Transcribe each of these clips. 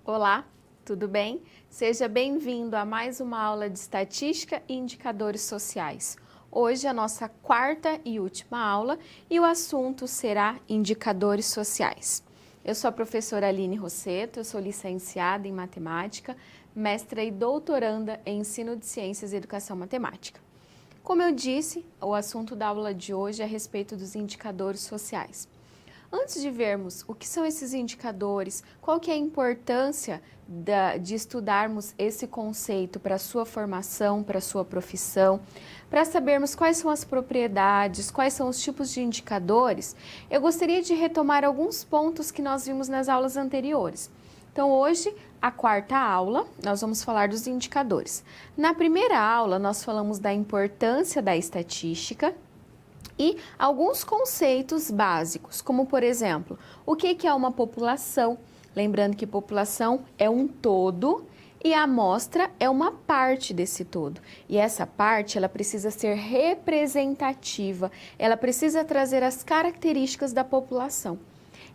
Olá, tudo bem? Seja bem-vindo a mais uma aula de Estatística e Indicadores Sociais. Hoje é a nossa quarta e última aula e o assunto será Indicadores Sociais. Eu sou a professora Aline Rosseto, eu sou licenciada em Matemática, mestra e doutoranda em Ensino de Ciências e Educação Matemática. Como eu disse, o assunto da aula de hoje é a respeito dos indicadores sociais. Antes de vermos o que são esses indicadores, qual que é a importância de estudarmos esse conceito para a sua formação, para a sua profissão, para sabermos quais são as propriedades, quais são os tipos de indicadores, eu gostaria de retomar alguns pontos que nós vimos nas aulas anteriores. Então, hoje, a quarta aula, nós vamos falar dos indicadores. Na primeira aula, nós falamos da importância da estatística e alguns conceitos básicos, como por exemplo, o que é uma população? Lembrando que população é um todo e a amostra é uma parte desse todo. E essa parte, ela precisa ser representativa, ela precisa trazer as características da população.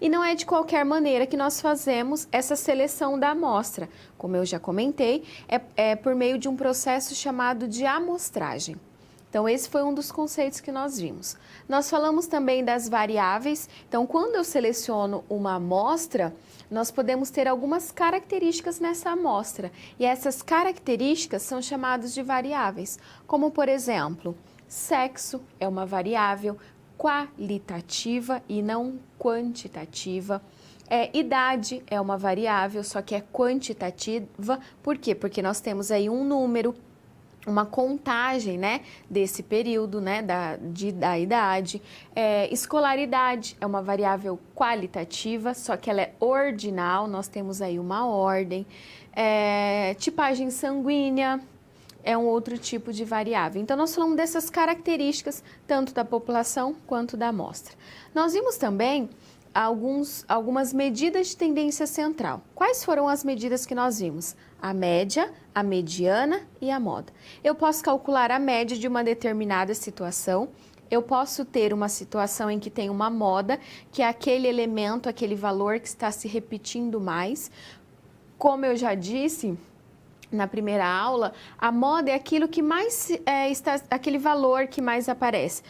E não é de qualquer maneira que nós fazemos essa seleção da amostra. Como eu já comentei, é por meio de um processo chamado de amostragem. Então, esse foi um dos conceitos que nós vimos. Nós falamos também das variáveis. Então, quando eu seleciono uma amostra, nós podemos ter algumas características nessa amostra. E essas características são chamadas de variáveis, como, por exemplo, sexo é uma variável qualitativa e não quantitativa. Idade é uma variável, só que é quantitativa. Por quê? Porque nós temos aí um número, uma contagem, né, desse período, né, da idade. Escolaridade é uma variável qualitativa, só que ela é ordinal, nós temos aí uma ordem. Tipagem sanguínea é um outro tipo de variável. Então, nós falamos dessas características, tanto da população quanto da amostra. Nós vimos também algumas medidas de tendência central. Quais foram as medidas que nós vimos? A média, a mediana e a moda. Eu posso calcular a média de uma determinada situação. Eu posso ter uma situação em que tem uma moda, que é aquele elemento, aquele valor que está se repetindo mais. Como eu já disse na primeira aula, a moda é aquilo que mais aquele valor que mais aparece.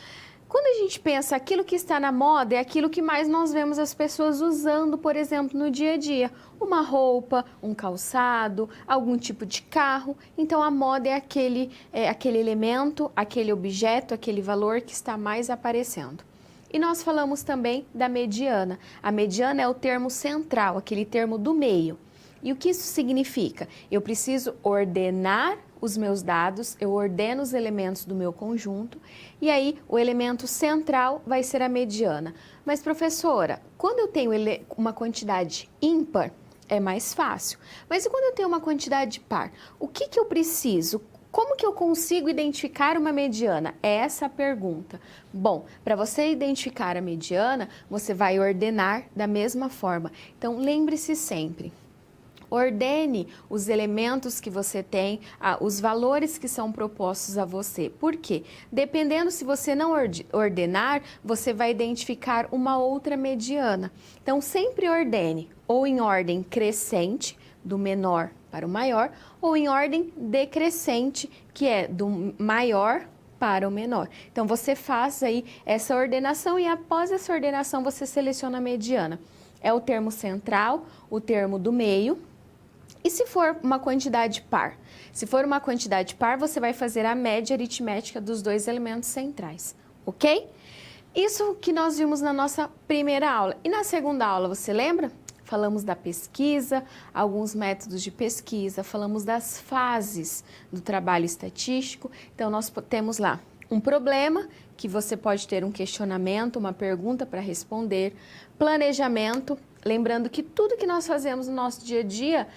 Quando a gente pensa aquilo que está na moda, é aquilo que mais nós vemos as pessoas usando, por exemplo, no dia a dia. Uma roupa, um calçado, algum tipo de carro. Então, a moda é aquele elemento, aquele objeto, aquele valor que está mais aparecendo. E nós falamos também da mediana. A mediana é o termo central, aquele termo do meio. E o que isso significa? Eu preciso ordenar os meus dados, eu ordeno os elementos do meu conjunto e aí o elemento central vai ser a mediana. Mas, professora, quando eu tenho uma quantidade ímpar, é mais fácil. Mas e quando eu tenho uma quantidade par? O que eu preciso? Como que eu consigo identificar uma mediana? É essa a pergunta. Bom, para você identificar a mediana, você vai ordenar da mesma forma. Então, lembre-se sempre. Ordene os elementos que você tem, os valores que são propostos a você. Por quê? Dependendo se você não ordenar, você vai identificar uma outra mediana. Então, sempre ordene ou em ordem crescente, do menor para o maior, ou em ordem decrescente, que é do maior para o menor. Então, você faz aí essa ordenação e após essa ordenação você seleciona a mediana. É o termo central, o termo do meio. E se for uma quantidade par? Se for uma quantidade par, você vai fazer a média aritmética dos dois elementos centrais, ok? Isso que nós vimos na nossa primeira aula. E na segunda aula, você lembra? Falamos da pesquisa, alguns métodos de pesquisa, falamos das fases do trabalho estatístico. Então, nós temos lá um problema, que você pode ter um questionamento, uma pergunta para responder, planejamento. Lembrando que tudo que nós fazemos no nosso dia a dia,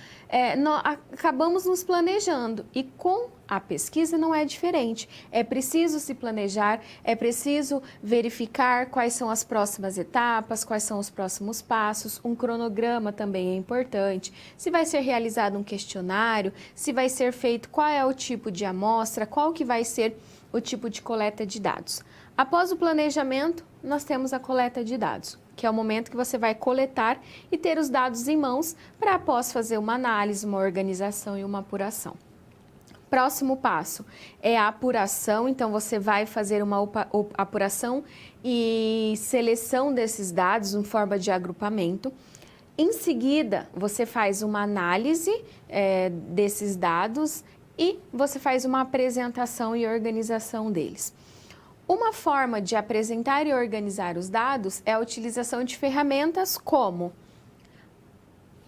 nós acabamos nos planejando e com a pesquisa não é diferente. É preciso se planejar, é preciso verificar quais são as próximas etapas, quais são os próximos passos, um cronograma também é importante, se vai ser realizado um questionário, se vai ser feito qual é o tipo de amostra, qual que vai ser o tipo de coleta de dados. Após o planejamento, nós temos a coleta de dados, que é o momento que você vai coletar e ter os dados em mãos para após fazer uma análise, uma organização e uma apuração. Próximo passo é a apuração, então você vai fazer uma apuração e seleção desses dados em forma de agrupamento. Em seguida, você faz uma análise desses dados e você faz uma apresentação e organização deles. Uma forma de apresentar e organizar os dados é a utilização de ferramentas como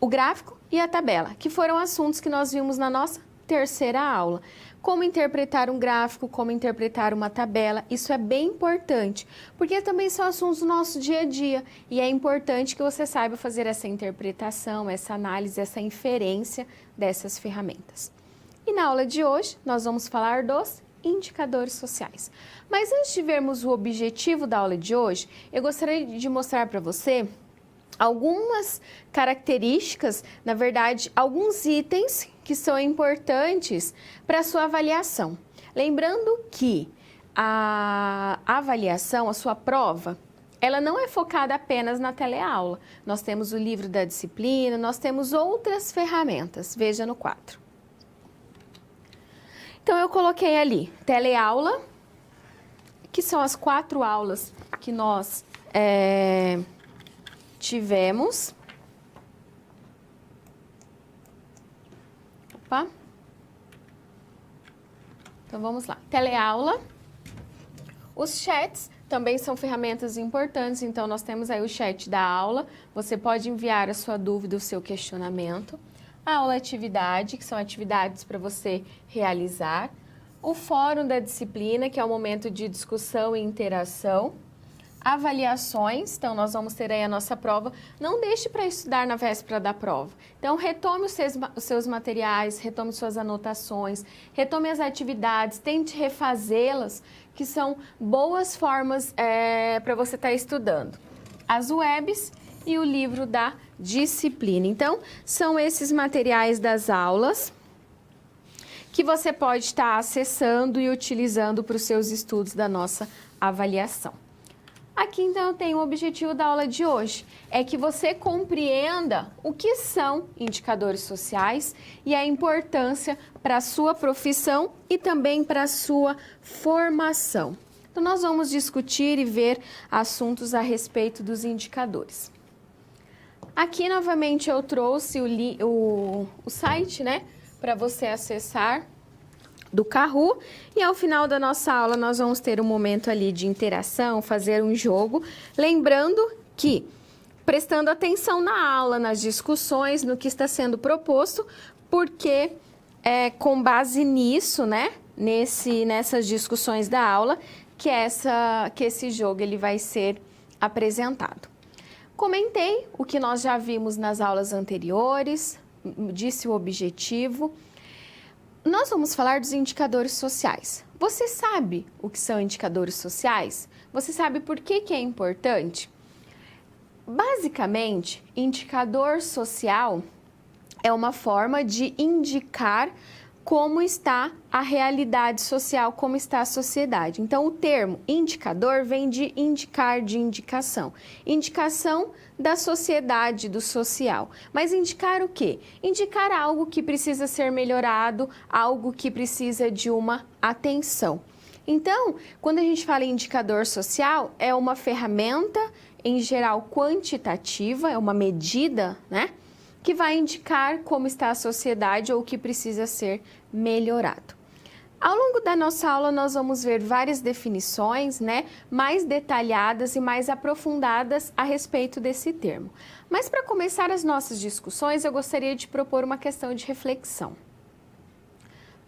o gráfico e a tabela, que foram assuntos que nós vimos na nossa terceira aula. Como interpretar um gráfico, como interpretar uma tabela, isso é bem importante, porque também são assuntos do nosso dia a dia e é importante que você saiba fazer essa interpretação, essa análise, essa inferência dessas ferramentas. E na aula de hoje, nós vamos falar dos indicadores sociais. Mas antes de vermos o objetivo da aula de hoje, eu gostaria de mostrar para você algumas características, na verdade, alguns itens que são importantes para a sua avaliação. Lembrando que a avaliação, a sua prova, ela não é focada apenas na teleaula. Nós temos o livro da disciplina, nós temos outras ferramentas. Veja no quadro. Então, eu coloquei ali teleaula, que são as 4 aulas que nós tivemos. Opa. Então, vamos lá. Teleaula. Os chats também são ferramentas importantes, então nós temos aí o chat da aula. Você pode enviar a sua dúvida, o seu questionamento. A aula atividade, que são atividades para você realizar. O fórum da disciplina, que é o momento de discussão e interação. Avaliações, então nós vamos ter aí a nossa prova. Não deixe para estudar na véspera da prova. Então, retome os seus materiais, retome suas anotações, retome as atividades, tente refazê-las, que são boas formas para você estar estudando. As webs e o livro da disciplina. Então, são esses materiais das aulas que você pode estar acessando e utilizando para os seus estudos da nossa avaliação. Aqui, então, eu tenho o objetivo da aula de hoje, é que você compreenda o que são indicadores sociais e a importância para a sua profissão e também para a sua formação. Então, nós vamos discutir e ver assuntos a respeito dos indicadores. Aqui, novamente, eu trouxe o site, né, para você acessar do Kahoot, e ao final da nossa aula nós vamos ter um momento ali de interação, fazer um jogo, lembrando que, prestando atenção na aula, nas discussões, no que está sendo proposto, porque com base nisso, né, nessas discussões da aula, que esse jogo ele vai ser apresentado. Comentei o que nós já vimos nas aulas anteriores, disse o objetivo. Nós vamos falar dos indicadores sociais. Você sabe o que são indicadores sociais? Você sabe por que é importante? Basicamente, indicador social é uma forma de indicar como está a realidade social, como está a sociedade. Então, o termo indicador vem de indicar, de indicação. Indicação da sociedade, do social. Mas indicar o quê? Indicar algo que precisa ser melhorado, algo que precisa de uma atenção. Então, quando a gente fala em indicador social, é uma ferramenta, em geral, quantitativa, é uma medida, né? Que vai indicar como está a sociedade ou o que precisa ser melhorado. Ao longo da nossa aula, nós vamos ver várias definições, né, mais detalhadas e mais aprofundadas a respeito desse termo. Mas para começar as nossas discussões, eu gostaria de propor uma questão de reflexão.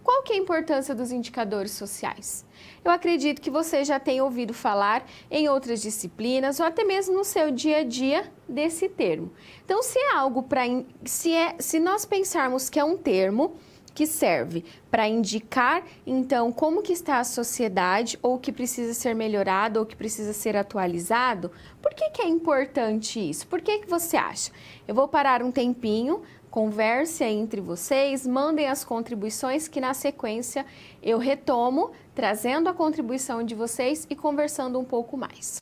Qual que é a importância dos indicadores sociais? Eu acredito que você já tenha ouvido falar em outras disciplinas ou até mesmo no seu dia a dia desse termo. Então, se é algo para, se nós pensarmos que é um termo que serve para indicar, então, como que está a sociedade ou o que precisa ser melhorado ou que precisa ser atualizado, por que é importante isso? Por que você acha? Eu vou parar um tempinho Converse aí entre vocês, mandem as contribuições que na sequência eu retomo, trazendo a contribuição de vocês e conversando um pouco mais.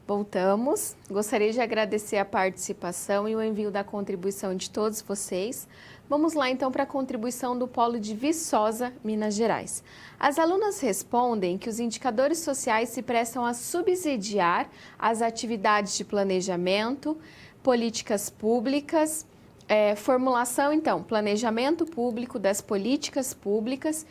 Voltamos. Gostaria de agradecer a participação e o envio da contribuição de todos vocês. Vamos lá então para a contribuição do Polo de Viçosa, Minas Gerais. As alunas respondem que os indicadores sociais se prestam a subsidiar as atividades de planejamento, políticas públicas, formulação então, planejamento público das políticas públicas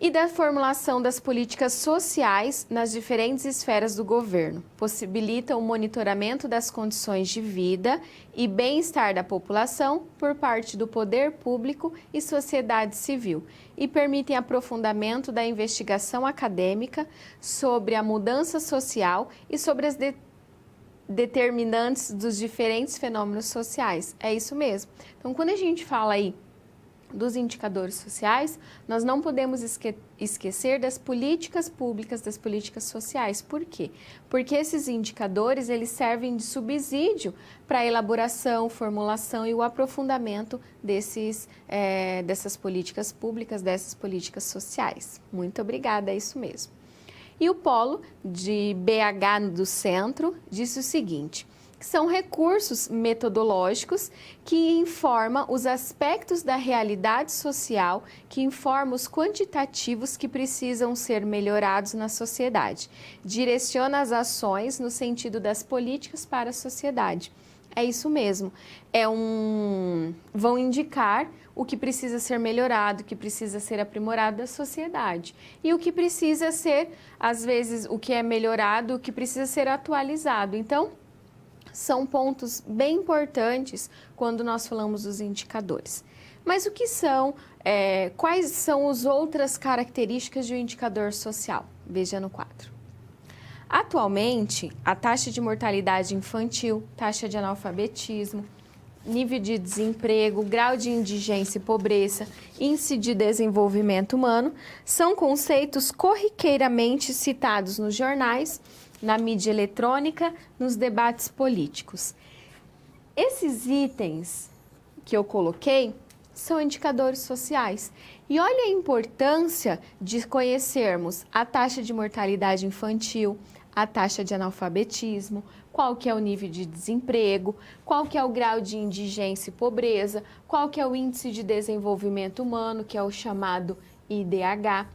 e da formulação das políticas sociais nas diferentes esferas do governo. Possibilitam o monitoramento das condições de vida e bem-estar da população por parte do poder público e sociedade civil e permitem aprofundamento da investigação acadêmica sobre a mudança social e sobre as determinantes dos diferentes fenômenos sociais. É isso mesmo. Então, quando a gente fala aí dos indicadores sociais, nós não podemos esquecer das políticas públicas, das políticas sociais. Por quê? Porque esses indicadores, eles servem de subsídio para a elaboração, formulação e o aprofundamento dessas políticas públicas, dessas políticas sociais. Muito obrigada, é isso mesmo. E o Polo de BH do Centro disse o seguinte: que são recursos metodológicos que informam os aspectos da realidade social, que informam os quantitativos que precisam ser melhorados na sociedade. Direciona as ações no sentido das políticas para a sociedade. É isso mesmo, vão indicar o que precisa ser melhorado, o que precisa ser aprimorado da sociedade. E o que precisa ser, às vezes, o que é melhorado, o que precisa ser atualizado. Então, são pontos bem importantes quando nós falamos dos indicadores. Mas o que são, quais são as outras características de um indicador social? Veja no quadro. Atualmente, a taxa de mortalidade infantil, taxa de analfabetismo, nível de desemprego, grau de indigência e pobreza, índice de desenvolvimento humano, são conceitos corriqueiramente citados nos jornais, na mídia eletrônica, nos debates políticos. Esses itens que eu coloquei são indicadores sociais. E olha a importância de conhecermos a taxa de mortalidade infantil, a taxa de analfabetismo, qual que é o nível de desemprego, qual que é o grau de indigência e pobreza, qual que é o índice de desenvolvimento humano, que é o chamado IDH.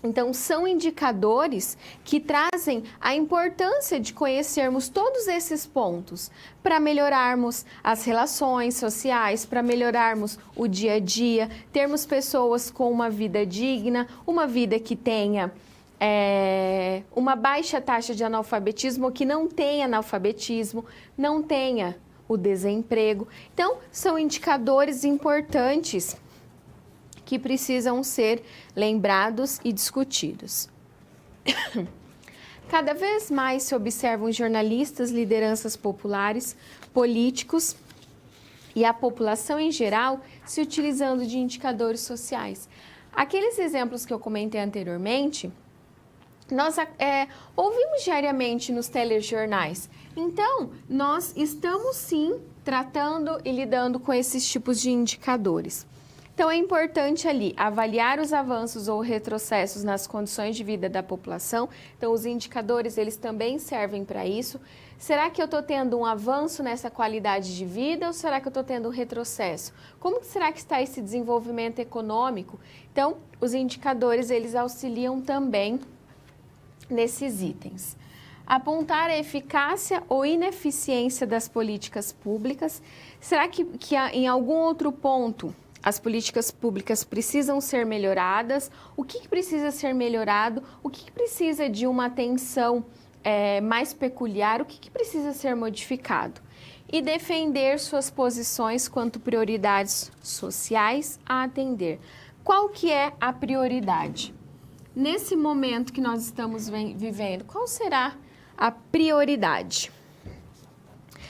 Então, são indicadores que trazem a importância de conhecermos todos esses pontos para melhorarmos as relações sociais, para melhorarmos o dia a dia, termos pessoas com uma vida digna, uma vida que tenha uma baixa taxa de analfabetismo, que não tenha analfabetismo, não tenha o desemprego. Então, são indicadores importantes que precisam ser lembrados e discutidos. Cada vez mais se observam jornalistas, lideranças populares, políticos e a população em geral se utilizando de indicadores sociais. Aqueles exemplos que eu comentei anteriormente, nós ouvimos diariamente nos telejornais. Então, nós estamos sim tratando e lidando com esses tipos de indicadores. Então, é importante ali avaliar os avanços ou retrocessos nas condições de vida da população. Então, os indicadores, eles também servem para isso. Será que eu estou tendo um avanço nessa qualidade de vida ou será que eu estou tendo um retrocesso? Como será que está esse desenvolvimento econômico? Então, os indicadores, eles auxiliam também nesses itens. Apontar a eficácia ou ineficiência das políticas públicas. Será que em algum outro ponto as políticas públicas precisam ser melhoradas? O que precisa ser melhorado? O que precisa de uma atenção mais peculiar? O que precisa ser modificado? E defender suas posições quanto prioridades sociais a atender. Qual que é a prioridade? Nesse momento que nós estamos vivendo, qual será a prioridade?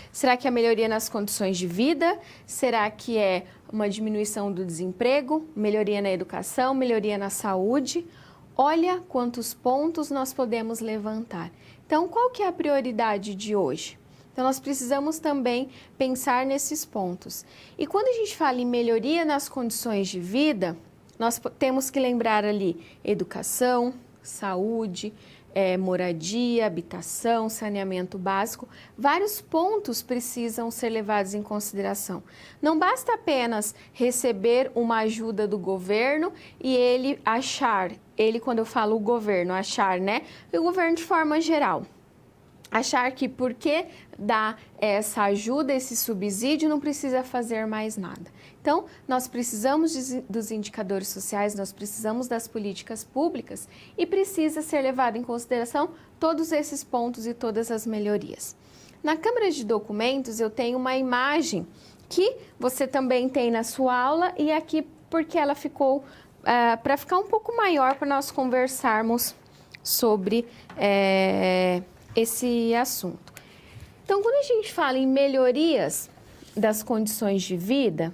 Será que é a melhoria nas condições de vida? Será que é uma diminuição do desemprego? Melhoria na educação? Melhoria na saúde? Olha quantos pontos nós podemos levantar. Então, qual que é a prioridade de hoje? Então, nós precisamos também pensar nesses pontos. E quando a gente fala em melhoria nas condições de vida, nós temos que lembrar ali educação, saúde, moradia, habitação, saneamento básico. Vários pontos precisam ser levados em consideração. Não basta apenas receber uma ajuda do governo e ele achar, quando eu falo o governo, achar, né? O governo de forma geral. Achar que porque dá essa ajuda, esse subsídio, não precisa fazer mais nada. Então, nós precisamos dos indicadores sociais, nós precisamos das políticas públicas e precisa ser levado em consideração todos esses pontos e todas as melhorias. Na Câmara de Documentos, eu tenho uma imagem que você também tem na sua aula e aqui porque ela ficou, para ficar um pouco maior para nós conversarmos sobre esse assunto. Então, quando a gente fala em melhorias das condições de vida,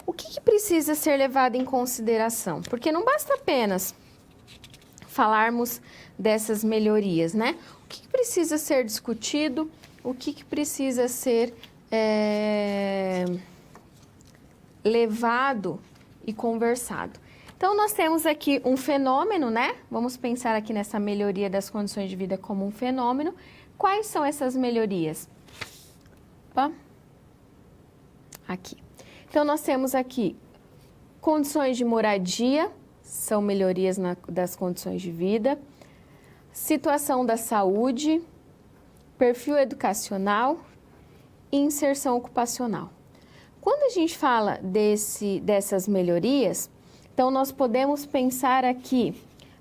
o que precisa ser levado em consideração? Porque não basta apenas falarmos dessas melhorias, né? O que precisa ser discutido? O que precisa ser levado e conversado? Então, nós temos aqui um fenômeno, né? Vamos pensar aqui nessa melhoria das condições de vida como um fenômeno. Quais são essas melhorias? Opa. Aqui. Então, nós temos aqui condições de moradia, são melhorias das condições de vida, situação da saúde, perfil educacional e inserção ocupacional. Quando a gente fala dessas melhorias, então nós podemos pensar aqui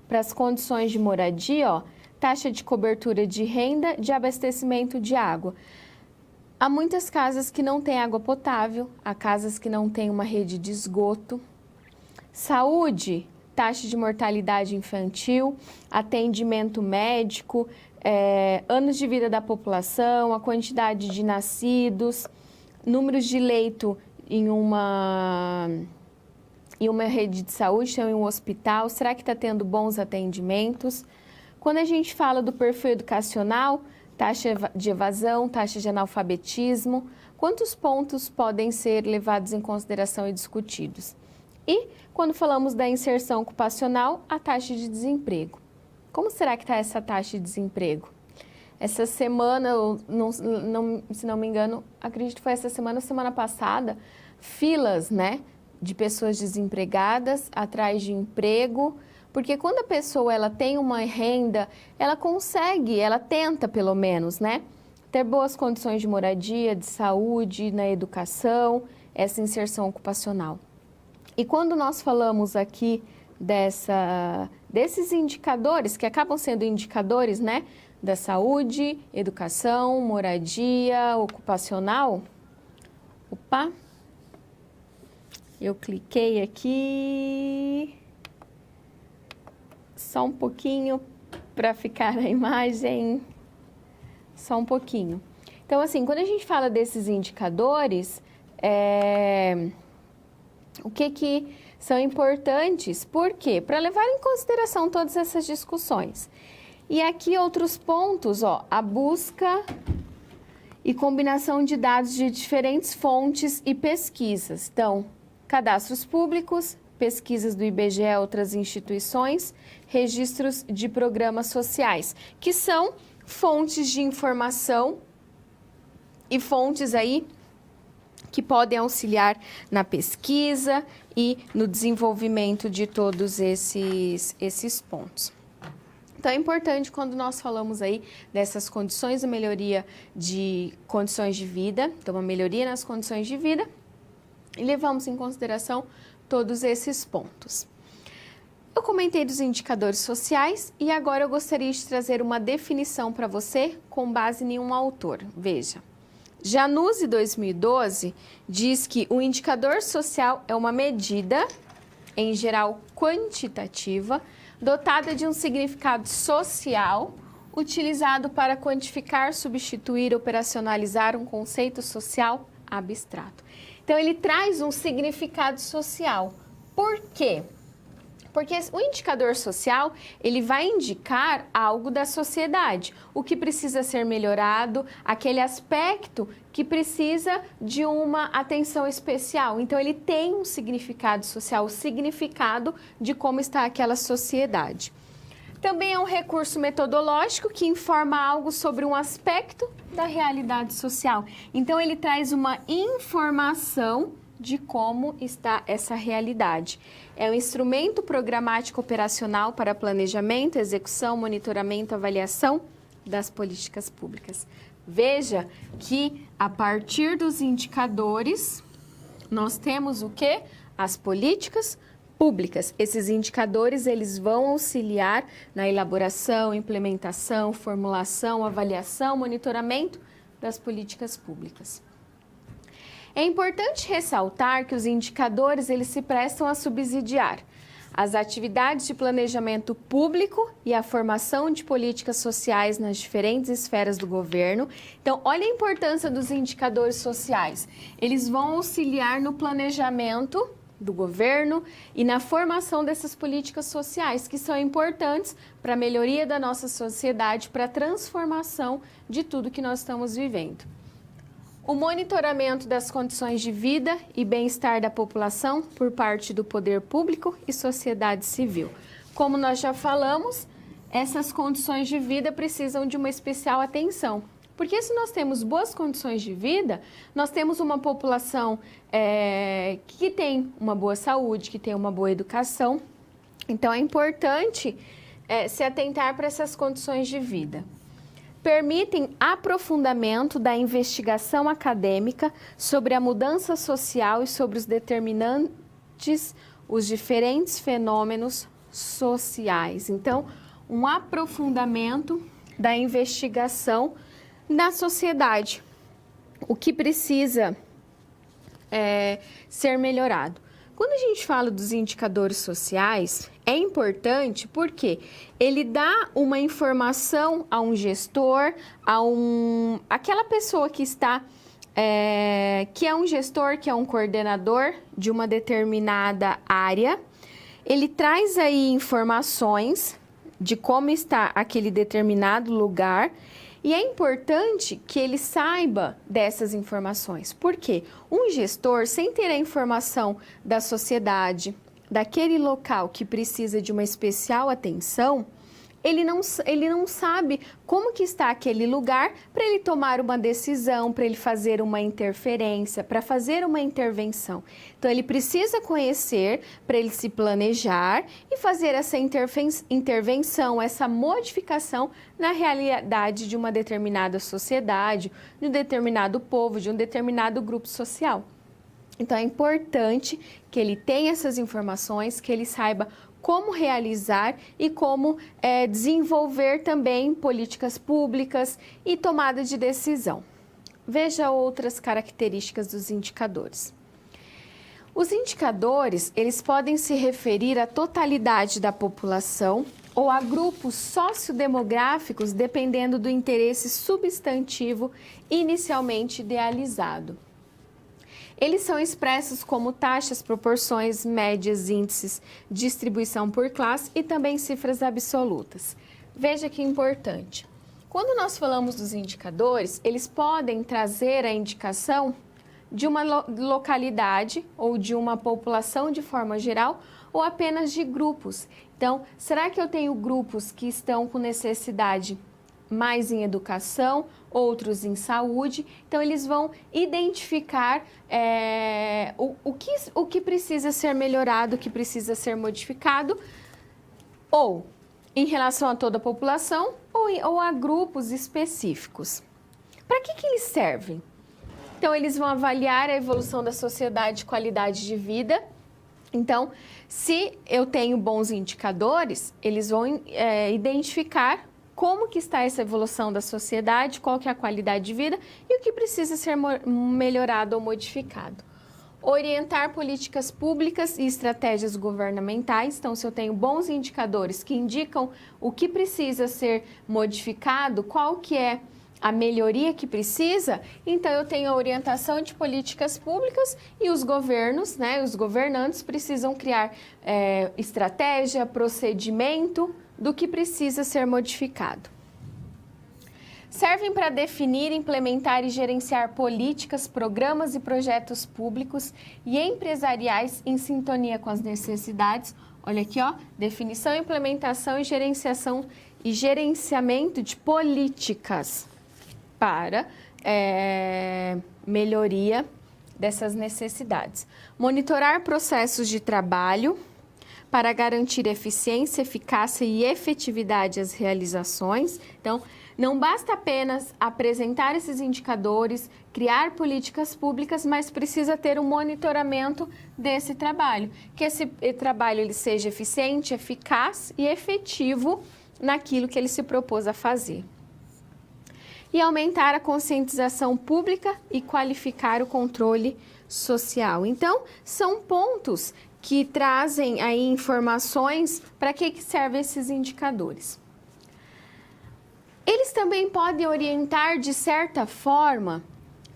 para as condições de moradia, ó, taxa de cobertura de renda, de abastecimento de água. Há muitas casas que não têm água potável, há casas que não têm uma rede de esgoto. Saúde, taxa de mortalidade infantil, atendimento médico, anos de vida da população, a quantidade de nascidos, números de leito em uma rede de saúde, em um hospital, será que está tendo bons atendimentos? Quando a gente fala do perfil educacional, taxa de evasão, taxa de analfabetismo, quantos pontos podem ser levados em consideração e discutidos? E quando falamos da inserção ocupacional, a taxa de desemprego. Como será que está essa taxa de desemprego? Essa semana, se não me engano, acredito que foi essa semana passada, filas, né, de pessoas desempregadas atrás de emprego, porque quando a pessoa ela tem uma renda, ela consegue, ela tenta pelo menos, né, ter boas condições de moradia, de saúde, na educação, essa inserção ocupacional. E quando nós falamos aqui desses indicadores, que acabam sendo indicadores, né, da saúde, educação, moradia, ocupacional, opa, eu cliquei aqui, só um pouquinho para ficar a imagem, só um pouquinho. Então, assim, quando a gente fala desses indicadores, o que são importantes? Por quê? Para levar em consideração todas essas discussões. E aqui outros pontos, ó, a busca e combinação de dados de diferentes fontes e pesquisas. Então, cadastros públicos, pesquisas do IBGE e outras instituições, registros de programas sociais, que são fontes de informação e fontes aí que podem auxiliar na pesquisa e no desenvolvimento de todos esses pontos. Então, é importante quando nós falamos aí dessas condições de melhoria de condições de vida, então uma melhoria nas condições de vida, e levamos em consideração todos esses pontos. Eu comentei dos indicadores sociais e agora eu gostaria de trazer uma definição para você com base em um autor. Veja. Januzzi, 2012, diz que o indicador social é uma medida, em geral quantitativa, dotada de um significado social, utilizado para quantificar, substituir, operacionalizar um conceito social abstrato. Então, ele traz um significado social. Por quê? Porque o indicador social, ele vai indicar algo da sociedade, o que precisa ser melhorado, aquele aspecto que precisa de uma atenção especial. Então, ele tem um significado social, o significado de como está aquela sociedade. Também é um recurso metodológico que informa algo sobre um aspecto da realidade social. Então, ele traz uma informação de como está essa realidade. É um instrumento programático operacional para planejamento, execução, monitoramento, avaliação das políticas públicas. Veja que a partir dos indicadores, nós temos o quê? As políticas públicas. Esses indicadores, eles vão auxiliar na elaboração, implementação, formulação, avaliação, monitoramento das políticas públicas. É importante ressaltar que os indicadores eles se prestam a subsidiar as atividades de planejamento público e a formação de políticas sociais nas diferentes esferas do governo. Então, olha a importância dos indicadores sociais. Eles vão auxiliar no planejamento do governo e na formação dessas políticas sociais, que são importantes para a melhoria da nossa sociedade, para a transformação de tudo que nós estamos vivendo. O monitoramento das condições de vida e bem-estar da população por parte do poder público e sociedade civil. Como nós já falamos, essas condições de vida precisam de uma especial atenção, Porque se nós temos boas condições de vida, nós temos uma população que tem uma boa saúde, que tem uma boa educação. Então, é importante se atentar para essas condições de vida. Permitem aprofundamento da investigação acadêmica sobre a mudança social e sobre os determinantes, os diferentes fenômenos sociais. Então, um aprofundamento da investigação na sociedade, o que precisa ser melhorado. Quando a gente fala dos indicadores sociais, é importante porque ele dá uma informação a um gestor, aquela pessoa que está, que é um gestor, que é um coordenador de uma determinada área. Ele traz aí informações de como está aquele determinado lugar e é importante que ele saiba dessas informações. Por quê? Um gestor, sem ter a informação da sociedade, daquele local que precisa de uma especial atenção, ele não sabe como que está aquele lugar para ele tomar uma decisão, para ele fazer uma interferência, para fazer uma intervenção. Então, ele precisa conhecer para ele se planejar e fazer essa intervenção, essa modificação na realidade de uma determinada sociedade, de um determinado povo, de um determinado grupo social. Então, é importante que ele tenha essas informações, que ele saiba como realizar e como desenvolver também políticas públicas e tomada de decisão. Veja outras características dos indicadores. Os indicadores, eles podem se referir à totalidade da população ou a grupos sociodemográficos, dependendo do interesse substantivo inicialmente idealizado. Eles são expressos como taxas, proporções, médias, índices, distribuição por classe e também cifras absolutas. Veja que importante. Quando nós falamos dos indicadores, eles podem trazer a indicação de uma localidade ou de uma população de forma geral ou apenas de grupos. Então, será que eu tenho grupos que estão com necessidade mais em educação, outros em saúde? Então, eles vão identificar o que precisa ser melhorado, o que precisa ser modificado, ou em relação a toda a população, ou a grupos específicos. Para que eles servem? Então, eles vão avaliar a evolução da sociedade, qualidade de vida. Então, se eu tenho bons indicadores, eles vão identificar como que está essa evolução da sociedade, qual que é a qualidade de vida e o que precisa ser melhorado ou modificado. Orientar políticas públicas e estratégias governamentais. Então, se eu tenho bons indicadores que indicam o que precisa ser modificado, qual que é a melhoria que precisa, então eu tenho a orientação de políticas públicas e os governos, os governantes precisam criar estratégia, procedimento do que precisa ser modificado. Servem para definir, implementar e gerenciar políticas, programas e projetos públicos e empresariais em sintonia com as necessidades. Olha aqui, ó, definição, implementação e gerenciamento de políticas para melhoria dessas necessidades. Monitorar processos de trabalho para garantir eficiência, eficácia e efetividade às realizações. Então, não basta apenas apresentar esses indicadores, criar políticas públicas, mas precisa ter um monitoramento desse trabalho. Que esse trabalho ele seja eficiente, eficaz e efetivo naquilo que ele se propôs a fazer. E aumentar a conscientização pública e qualificar o controle social. Então, são pontos que trazem aí informações para que servem esses indicadores. Eles também podem orientar de certa forma,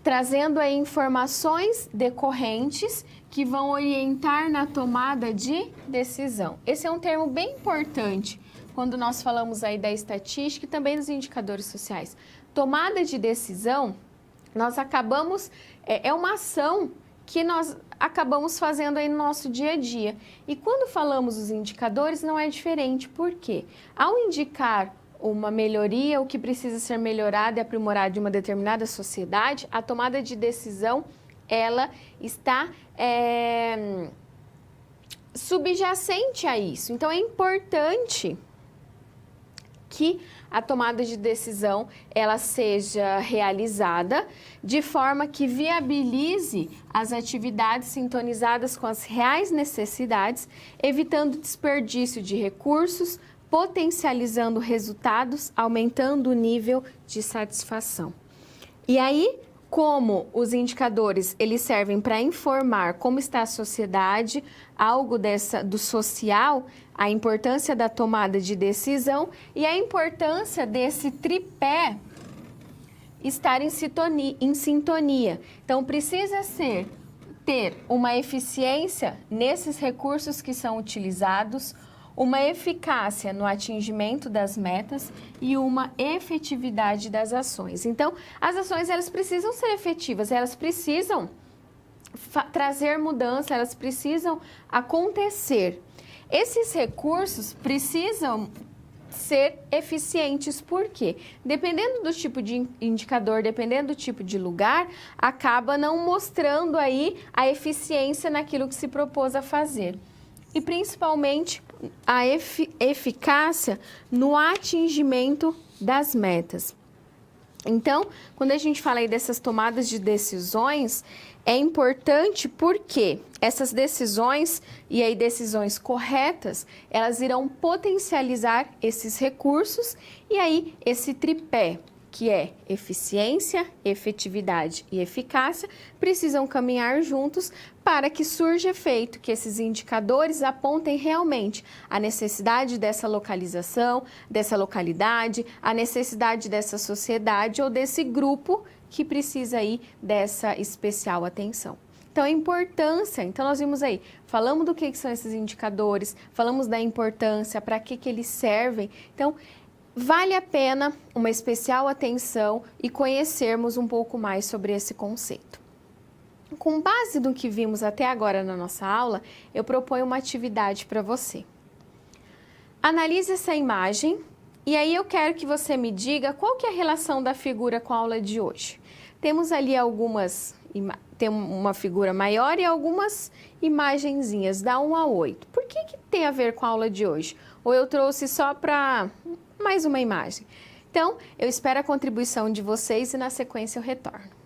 trazendo aí informações decorrentes que vão orientar na tomada de decisão. Esse é um termo bem importante quando nós falamos aí da estatística e também dos indicadores sociais. Tomada de decisão, nós acabamos, é uma ação que nós acabamos fazendo aí no nosso dia a dia. E quando falamos dos indicadores, não é diferente. Por quê? Ao indicar uma melhoria, o que precisa ser melhorado e aprimorado de uma determinada sociedade, a tomada de decisão, ela está subjacente a isso. Então, é importante que a tomada de decisão ela seja realizada de forma que viabilize as atividades sintonizadas com as reais necessidades, evitando desperdício de recursos, potencializando resultados, aumentando o nível de satisfação. E aí, como os indicadores eles servem para informar como está a sociedade, algo do social, a importância da tomada de decisão e a importância desse tripé estar em sintonia. Então, precisa ter uma eficiência nesses recursos que são utilizados, uma eficácia no atingimento das metas e uma efetividade das ações. Então, as ações elas precisam ser efetivas, elas precisam trazer mudança, elas precisam acontecer. Esses recursos precisam ser eficientes, por quê? Dependendo do tipo de indicador, dependendo do tipo de lugar, acaba não mostrando aí a eficiência naquilo que se propôs a fazer. E principalmente a eficácia no atingimento das metas. Então, quando a gente fala aí dessas tomadas de decisões, é importante porque essas decisões, e aí decisões corretas, elas irão potencializar esses recursos e aí esse tripé, que é eficiência, efetividade e eficácia, precisam caminhar juntos para que surja efeito, que esses indicadores apontem realmente a necessidade dessa localização, dessa localidade, a necessidade dessa sociedade ou desse grupo que precisa aí dessa especial atenção. Então, a importância, então nós vimos aí, falamos do que são esses indicadores, falamos da importância, para que eles servem. Então, vale a pena uma especial atenção e conhecermos um pouco mais sobre esse conceito. Com base no que vimos até agora na nossa aula, eu proponho uma atividade para você. Analise essa imagem e aí eu quero que você me diga qual que é a relação da figura com a aula de hoje. Temos ali tem uma figura maior e algumas imagenzinhas, da 1 a 8. Por que tem a ver com a aula de hoje? Ou eu trouxe só para mais uma imagem? Então, eu espero a contribuição de vocês e na sequência eu retorno.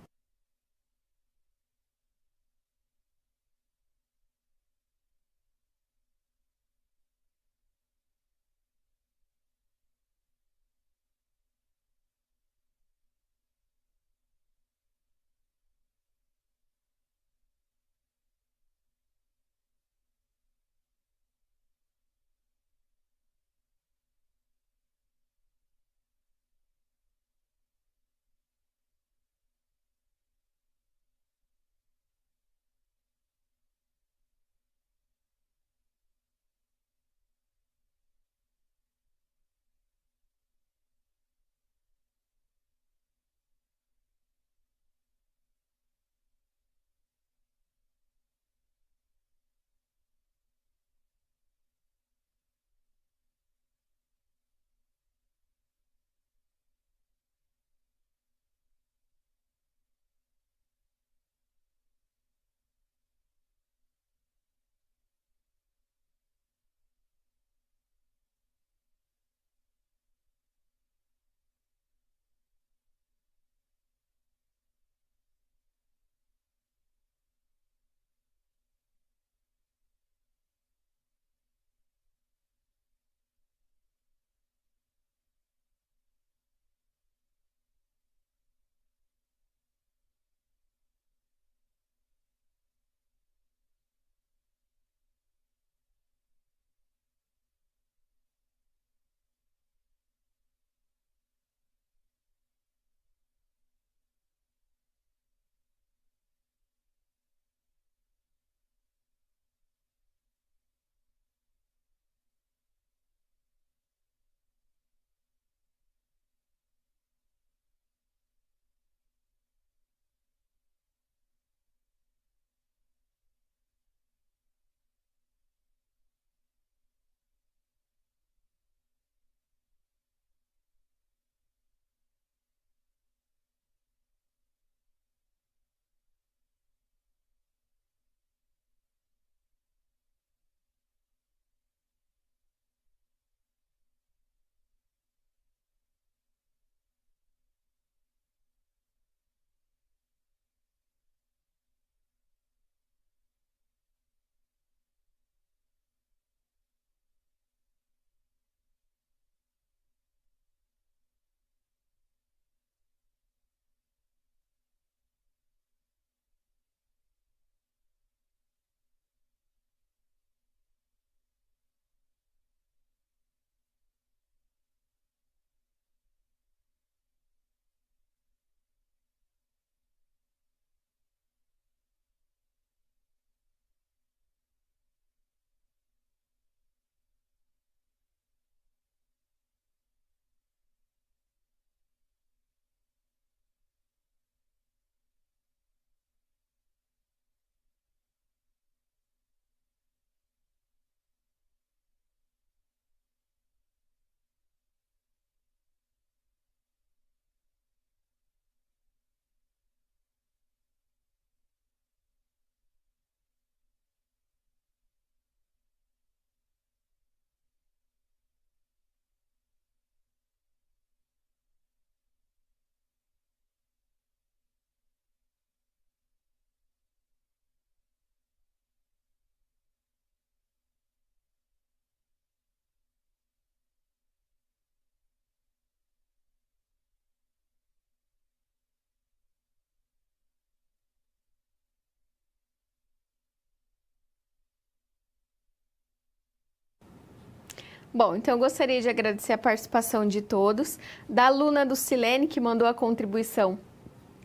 Bom, então eu gostaria de agradecer a participação de todos, da aluna do Silene, que mandou a contribuição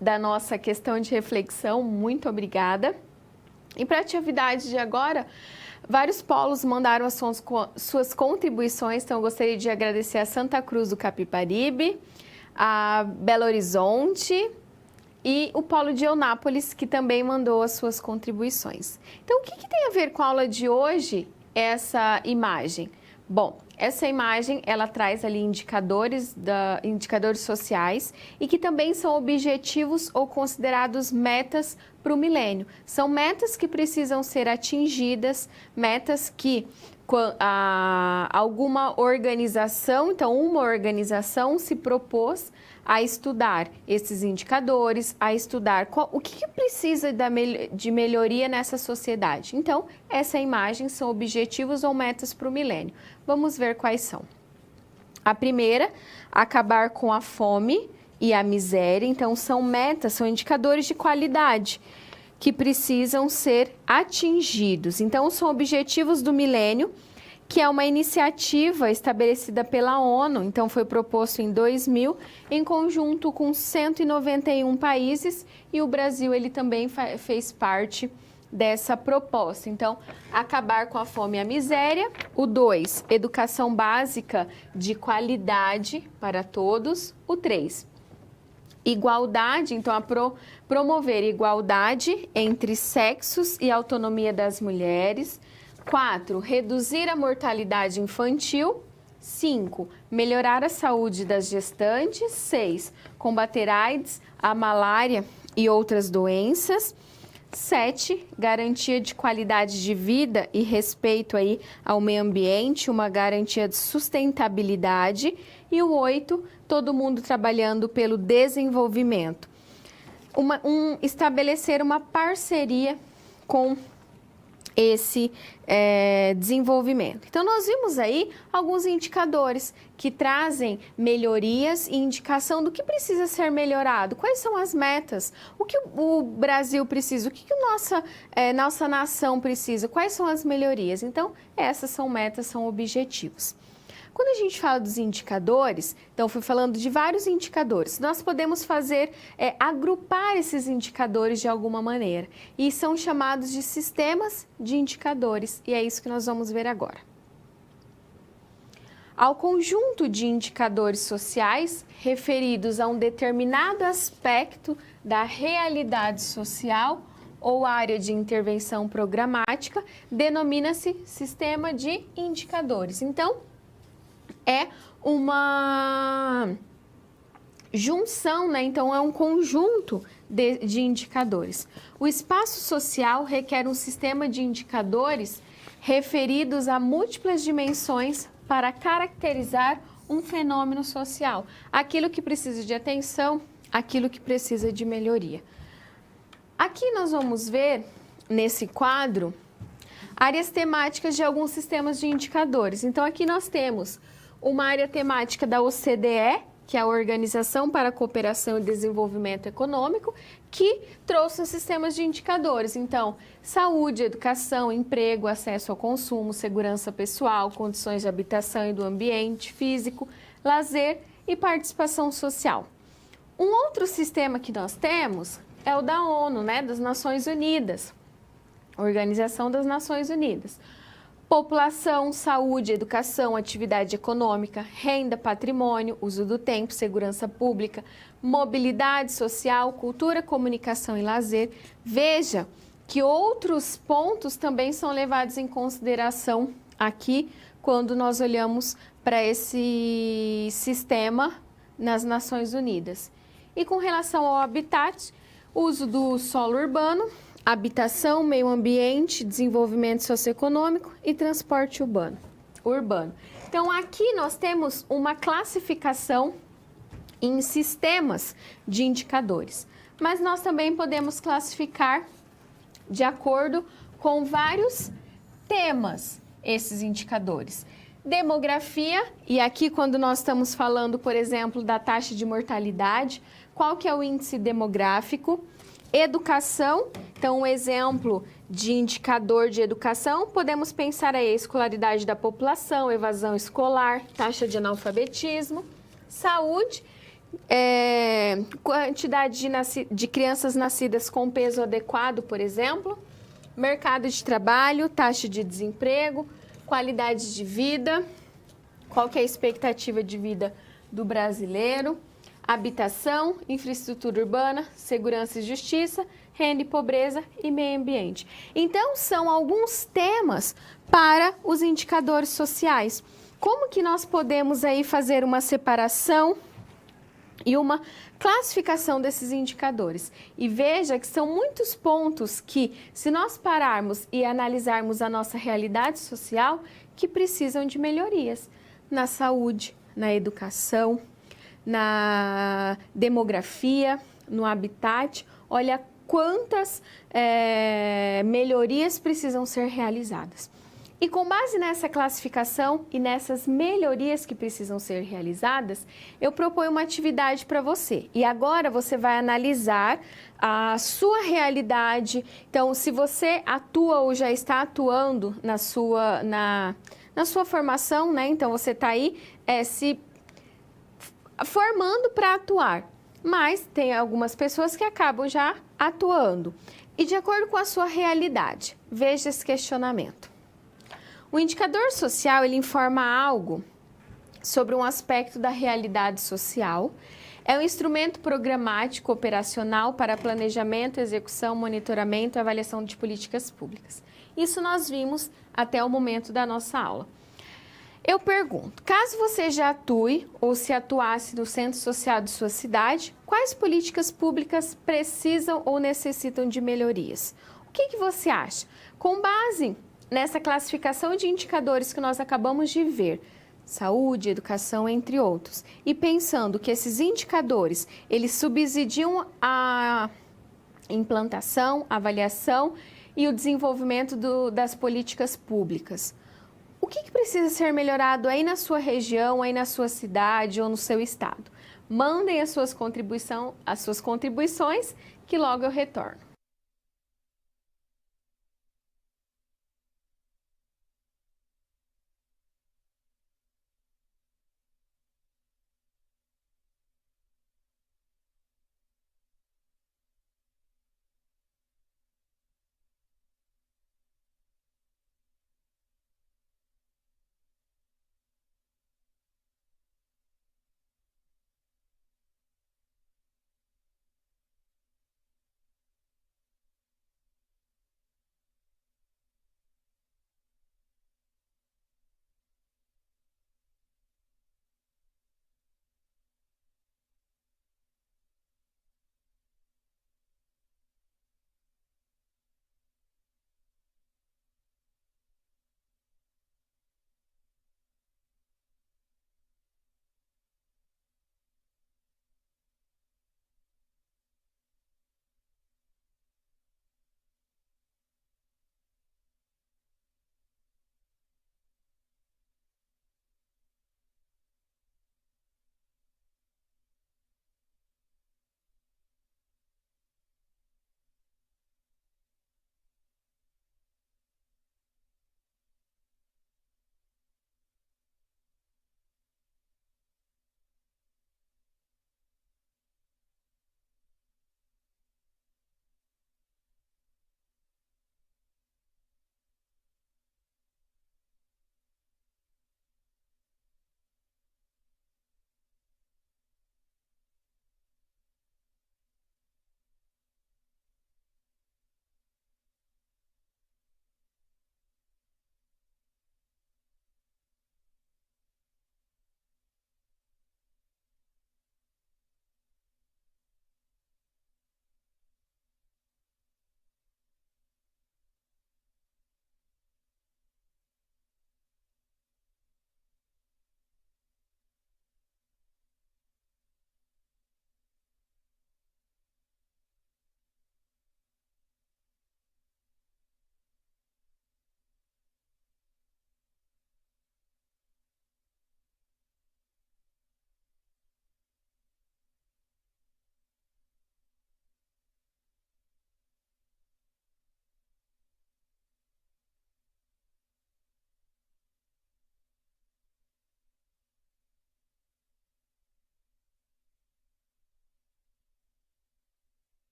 da nossa questão de reflexão, muito obrigada. E para a atividade de agora, vários polos mandaram as suas contribuições, então eu gostaria de agradecer a Santa Cruz do Capibaribe, a Belo Horizonte e o polo de Eunápolis, que também mandou as suas contribuições. Então, o que tem a ver com a aula de hoje, essa imagem? Bom, essa imagem, ela traz ali indicadores sociais e que também são objetivos ou considerados metas para o milênio. São metas que precisam ser atingidas, metas que alguma organização, então uma organização se propôs a estudar esses indicadores, a estudar o que precisa de melhoria nessa sociedade. Então, essa imagem são objetivos ou metas para o milênio. Vamos ver quais são. A primeira, acabar com a fome e a miséria. Então, são metas, são indicadores de qualidade que precisam ser atingidos. Então, são objetivos do milênio, que é uma iniciativa estabelecida pela ONU, então foi proposto em 2000, em conjunto com 191 países, e o Brasil ele também fez parte dessa proposta. Então, acabar com a fome e a miséria. O 2, educação básica de qualidade para todos. O 3, igualdade, então promover igualdade entre sexos e autonomia das mulheres. 4, reduzir a mortalidade infantil. 5, melhorar a saúde das gestantes. 6, combater a AIDS, a malária e outras doenças. 7, garantia de qualidade de vida e respeito aí ao meio ambiente, uma garantia de sustentabilidade. E o 8, todo mundo trabalhando pelo desenvolvimento. Estabelecer uma parceria com esse desenvolvimento. Então, nós vimos aí alguns indicadores que trazem melhorias e indicação do que precisa ser melhorado, quais são as metas, o que o Brasil precisa, o que nossa nação precisa, quais são as melhorias. Então, essas são metas, são objetivos. Quando a gente fala dos indicadores, então fui falando de vários indicadores, nós podemos agrupar esses indicadores de alguma maneira e são chamados de sistemas de indicadores e é isso que nós vamos ver agora. Ao conjunto de indicadores sociais referidos a um determinado aspecto da realidade social ou área de intervenção programática, denomina-se sistema de indicadores. Então, é uma junção, né? Então, é um conjunto de indicadores. O espaço social requer um sistema de indicadores referidos a múltiplas dimensões para caracterizar um fenômeno social. Aquilo que precisa de atenção, aquilo que precisa de melhoria. Aqui nós vamos ver, nesse quadro, áreas temáticas de alguns sistemas de indicadores. Então, aqui nós temos uma área temática da OCDE, que é a Organização para a Cooperação e Desenvolvimento Econômico, que trouxe os sistemas de indicadores. Então, saúde, educação, emprego, acesso ao consumo, segurança pessoal, condições de habitação e do ambiente físico, lazer e participação social. Um outro sistema que nós temos é o da ONU, né, das Nações Unidas, Organização das Nações Unidas. População, saúde, educação, atividade econômica, renda, patrimônio, uso do tempo, segurança pública, mobilidade social, cultura, comunicação e lazer. Veja que outros pontos também são levados em consideração aqui quando nós olhamos para esse sistema nas Nações Unidas. E com relação ao habitat, uso do solo urbano, habitação, meio ambiente, desenvolvimento socioeconômico e transporte urbano. Então, aqui nós temos uma classificação em sistemas de indicadores, mas nós também podemos classificar de acordo com vários temas esses indicadores. Demografia, e aqui quando nós estamos falando, por exemplo, da taxa de mortalidade, qual que é o índice demográfico? Educação, então um exemplo de indicador de educação, podemos pensar aí a escolaridade da população, evasão escolar, taxa de analfabetismo. Saúde, quantidade de crianças nascidas com peso adequado, por exemplo. Mercado de trabalho, taxa de desemprego, qualidade de vida, qual que é a expectativa de vida do brasileiro, habitação, infraestrutura urbana, segurança e justiça, renda e pobreza e meio ambiente. Então, são alguns temas para os indicadores sociais. Como que nós podemos aí fazer uma separação e uma classificação desses indicadores? E veja que são muitos pontos que, se nós pararmos e analisarmos a nossa realidade social, que precisam de melhorias na saúde, na educação, na demografia, no habitat. Olha quantas melhorias precisam ser realizadas. E com base nessa classificação e nessas melhorias que precisam ser realizadas, eu proponho uma atividade para você. E agora você vai analisar a sua realidade. Então, se você atua ou já está atuando na sua formação, né? Então, você está aí se formando para atuar. Mas tem algumas pessoas que acabam já atuando. E de acordo com a sua realidade, veja esse questionamento. O indicador social, ele informa algo sobre um aspecto da realidade social. É um instrumento programático operacional para planejamento, execução, monitoramento e avaliação de políticas públicas. Isso nós vimos até o momento da nossa aula. Eu pergunto, caso você já atue ou se atuasse no centro social de sua cidade, quais políticas públicas precisam ou necessitam de melhorias? O que você acha? Com base nessa classificação de indicadores que nós acabamos de ver, saúde, educação, entre outros, e pensando que esses indicadores, eles subsidiam a implantação, avaliação e o desenvolvimento das políticas públicas. O que precisa ser melhorado aí na sua região, aí na sua cidade ou no seu estado? Mandem as suas contribuições, que logo eu retorno.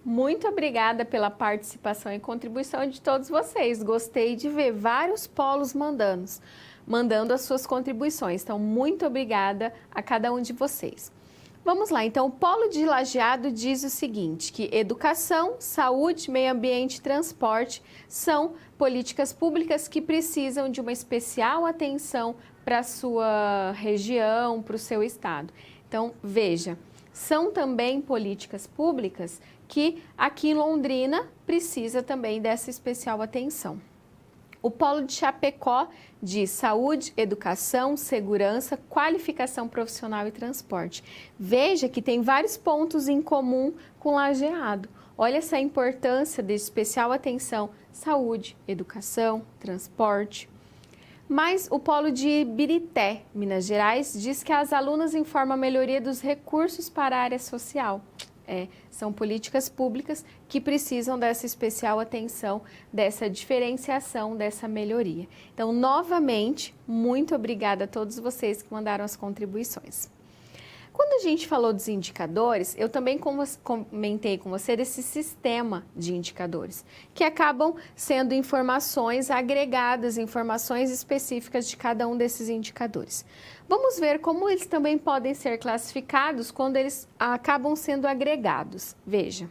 Muito obrigada pela participação e contribuição de todos vocês. Gostei de ver vários polos mandando as suas contribuições. Então, muito obrigada a cada um de vocês. Vamos lá, então o Polo de Lajeado diz o seguinte, que educação, saúde, meio ambiente e transporte são políticas públicas que precisam de uma especial atenção para a sua região, para o seu estado. Então, veja, são também políticas públicas que aqui em Londrina precisa também dessa especial atenção. O Polo de Chapecó diz saúde, educação, segurança, qualificação profissional e transporte. Veja que tem vários pontos em comum com Lajeado. Olha essa importância de especial atenção, saúde, educação, transporte. Mas o Polo de Ibirité, Minas Gerais, diz que as alunas informam a melhoria dos recursos para a área social. São políticas públicas que precisam dessa especial atenção, dessa diferenciação, dessa melhoria. Então, novamente, muito obrigada a todos vocês que mandaram as contribuições. Quando a gente falou dos indicadores, eu também comentei com você desse sistema de indicadores, que acabam sendo informações agregadas, informações específicas de cada um desses indicadores. Vamos ver como eles também podem ser classificados quando eles acabam sendo agregados. Veja,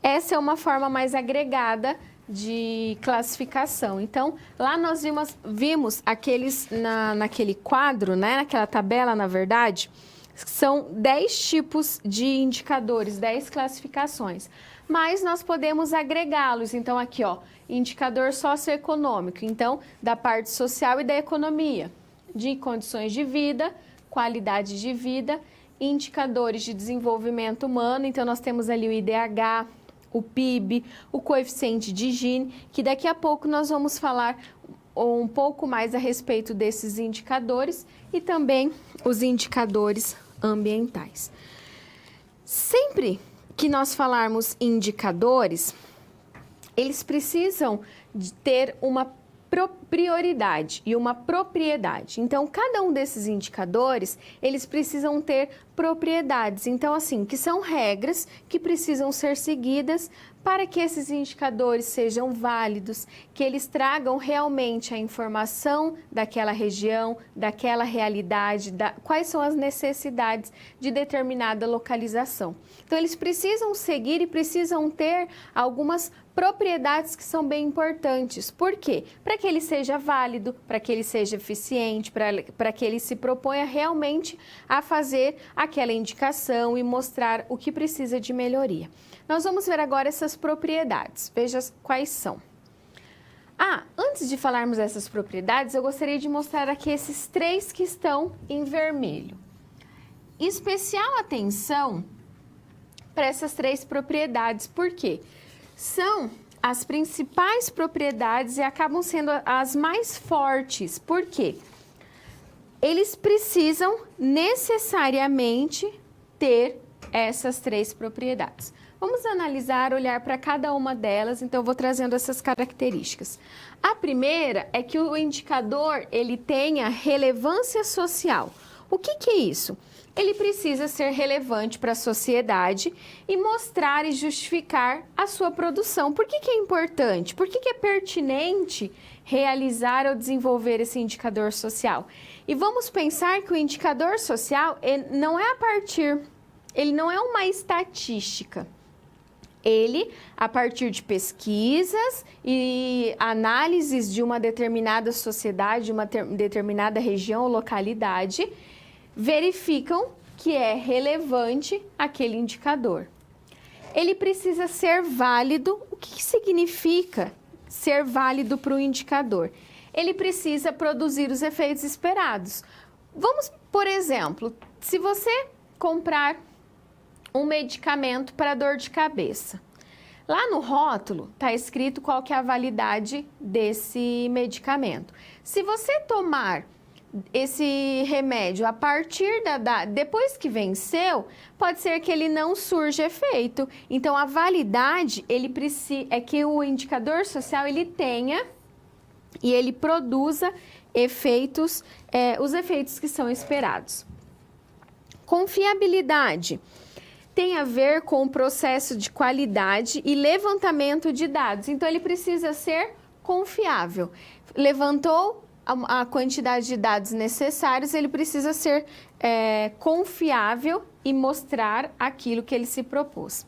essa é uma forma mais agregada de classificação. Então, lá nós vimos aqueles naquele quadro, né, naquela tabela, na verdade, são 10 tipos de indicadores, 10 classificações. Mas nós podemos agregá-los. Então, aqui, ó, indicador socioeconômico. Então, da parte social e da economia, de condições de vida, qualidade de vida, indicadores de desenvolvimento humano. Então, nós temos ali o IDH, o PIB, o coeficiente de Gini, que daqui a pouco nós vamos falar um pouco mais a respeito desses indicadores e também os indicadores ambientais. Sempre que nós falarmos indicadores, eles precisam de ter uma prioridade e uma propriedade. Então, cada um desses indicadores, eles precisam ter propriedades. Então, assim, que são regras que precisam ser seguidas para que esses indicadores sejam válidos, que eles tragam realmente a informação daquela região, daquela realidade, quais são as necessidades de determinada localização. Então, eles precisam seguir e precisam ter algumas propriedades que são bem importantes. Por quê? Para que ele seja válido, para que ele seja eficiente, para que ele se proponha realmente a fazer aquela indicação e mostrar o que precisa de melhoria. Nós vamos ver agora essas propriedades. Veja quais são. Antes de falarmos dessas propriedades, eu gostaria de mostrar aqui esses 3 que estão em vermelho. Especial atenção para essas 3 propriedades. Por quê? São as principais propriedades e acabam sendo as mais fortes. Por quê? Eles precisam necessariamente ter essas 3 propriedades. Vamos analisar, olhar para cada uma delas, então eu vou trazendo essas características. A primeira é que o indicador, ele tenha relevância social. O que é isso? Ele precisa ser relevante para a sociedade e mostrar e justificar a sua produção. Por que é importante? Por que é pertinente realizar ou desenvolver esse indicador social? E vamos pensar que o indicador social não é uma estatística. Ele, a partir de pesquisas e análises de uma determinada sociedade, de uma determinada região ou localidade, verificam que é relevante aquele indicador. Ele precisa ser válido. O que significa ser válido para o indicador? Ele precisa produzir os efeitos esperados. Vamos, por exemplo, se você comprar um medicamento para dor de cabeça, lá no rótulo está escrito qual que é a validade desse medicamento. Se você tomar esse remédio a partir depois que venceu, pode ser que ele não surja efeito. Então, a validade, é que o indicador social, ele tenha e ele produza efeitos, os efeitos que são esperados. Confiabilidade. tem a ver com o processo de qualidade e levantamento de dados. Então, ele precisa ser confiável. Levantou a quantidade de dados necessários, ele precisa ser confiável e mostrar aquilo que ele se propôs.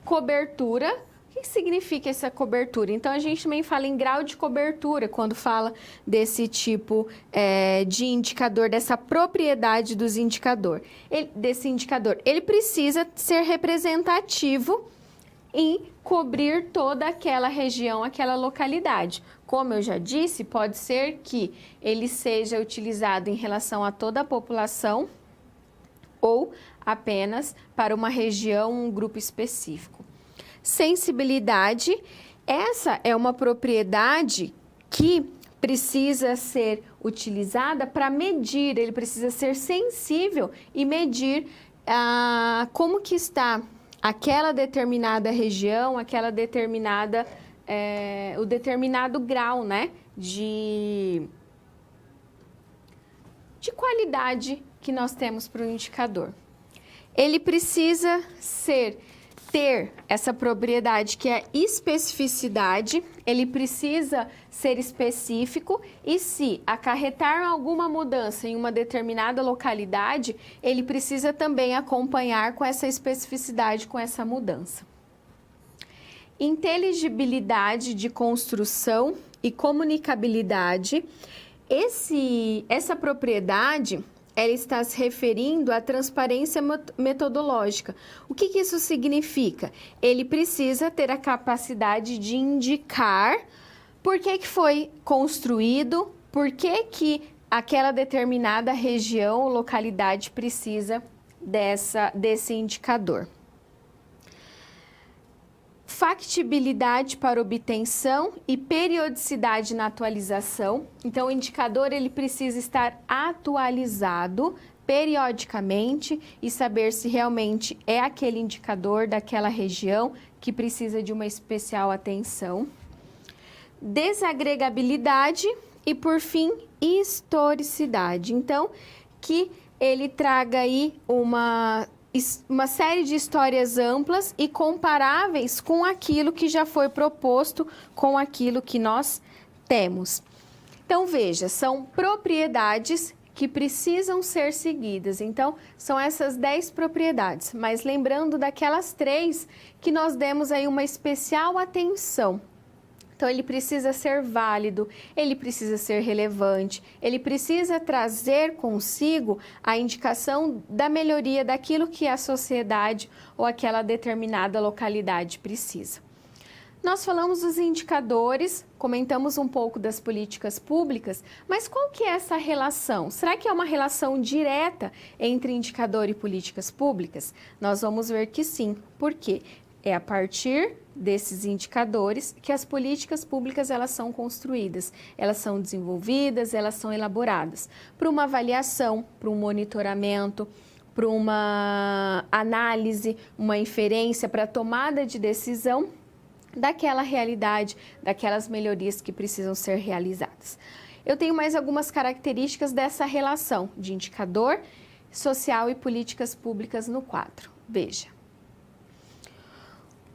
Cobertura. O que significa essa cobertura? Então, a gente também fala em grau de cobertura quando fala desse tipo de indicador, dessa propriedade desse indicador. Ele precisa ser representativo em cobrir toda aquela região, aquela localidade. Como eu já disse, pode ser que ele seja utilizado em relação a toda a população ou apenas para uma região, um grupo específico. Sensibilidade, essa é uma propriedade que precisa ser utilizada para medir, ele precisa ser sensível e medir como que está aquela determinada região, aquela determinada, o determinado grau, né, de qualidade que nós temos para o indicador. Ele precisa ter essa propriedade que é especificidade, ele precisa ser específico e se acarretar alguma mudança em uma determinada localidade, ele precisa também acompanhar com essa especificidade, com essa mudança. Inteligibilidade de construção e comunicabilidade, essa propriedade ela está se referindo à transparência metodológica. O que isso significa? Ele precisa ter a capacidade de indicar por que foi construído, por que aquela determinada região ou localidade precisa desse indicador. Factibilidade para obtenção e periodicidade na atualização. Então, o indicador ele precisa estar atualizado periodicamente e saber se realmente é aquele indicador daquela região que precisa de uma especial atenção. Desagregabilidade e, por fim, historicidade. Então, que ele traga aí uma série de histórias amplas e comparáveis com aquilo que já foi proposto, com aquilo que nós temos. Então, veja, são propriedades que precisam ser seguidas. Então, são essas 10 propriedades, mas lembrando daquelas 3 que nós demos aí uma especial atenção. Então, ele precisa ser válido, ele precisa ser relevante, ele precisa trazer consigo a indicação da melhoria daquilo que a sociedade ou aquela determinada localidade precisa. Nós falamos dos indicadores, comentamos um pouco das políticas públicas, mas qual que é essa relação? Será que é uma relação direta entre indicador e políticas públicas? Nós vamos ver que sim. Por quê? É a partir desses indicadores que as políticas públicas elas são construídas, elas são desenvolvidas, elas são elaboradas para uma avaliação, para um monitoramento, para uma análise, uma inferência, para a tomada de decisão daquela realidade, daquelas melhorias que precisam ser realizadas. Eu tenho mais algumas características dessa relação de indicador social e políticas públicas no quadro. Veja.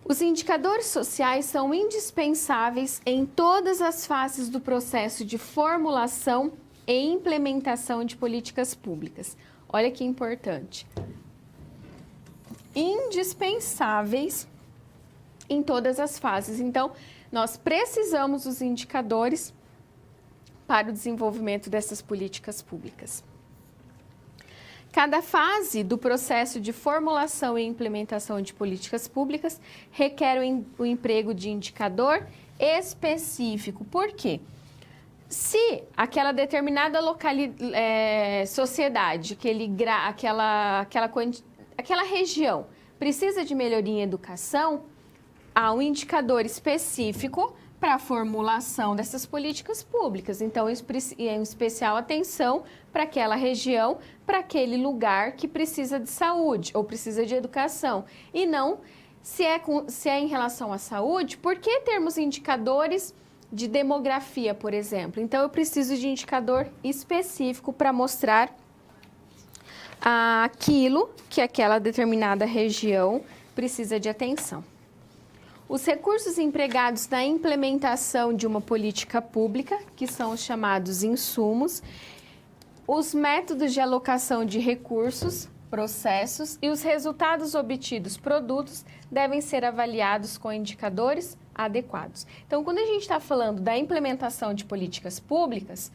Os indicadores sociais são indispensáveis em todas as fases do processo de formulação e implementação de políticas públicas. Olha que importante. Indispensáveis em todas as fases. Então, nós precisamos dos indicadores para o desenvolvimento dessas políticas públicas. Cada fase do processo de formulação e implementação de políticas públicas requer o emprego de indicador específico. Por quê? Se aquela determinada sociedade, aquela região precisa de melhoria em educação, há um indicador específico para a formulação dessas políticas públicas. Então, em especial atenção para aquela região, para aquele lugar que precisa de saúde ou precisa de educação. E não, se é em relação à saúde, por que termos indicadores de demografia, por exemplo? Então, eu preciso de indicador específico para mostrar aquilo que aquela determinada região precisa de atenção. Os recursos empregados na implementação de uma política pública, que são os chamados insumos, os métodos de alocação de recursos, processos e os resultados obtidos, produtos, devem ser avaliados com indicadores adequados. Então, quando a gente está falando da implementação de políticas públicas,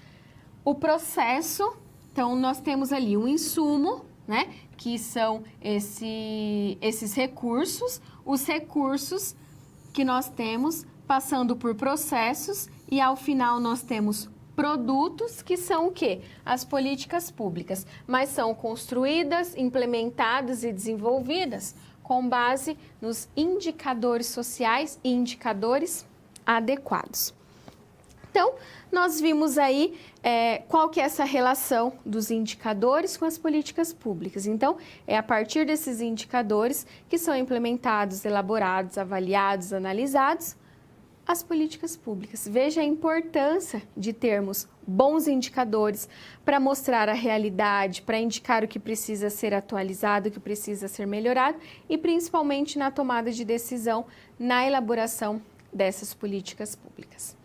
o processo, então nós temos ali um insumo, né, que são esses recursos, os recursos que nós temos passando por processos e ao final nós temos produtos que são o quê? As políticas públicas, mas são construídas, implementadas e desenvolvidas com base nos indicadores sociais e indicadores adequados. Então, nós vimos aí qual que é essa relação dos indicadores com as políticas públicas. Então, é a partir desses indicadores que são implementados, elaborados, avaliados, analisados as políticas públicas. Veja a importância de termos bons indicadores para mostrar a realidade, para indicar o que precisa ser atualizado, o que precisa ser melhorado e principalmente na tomada de decisão, na elaboração dessas políticas públicas.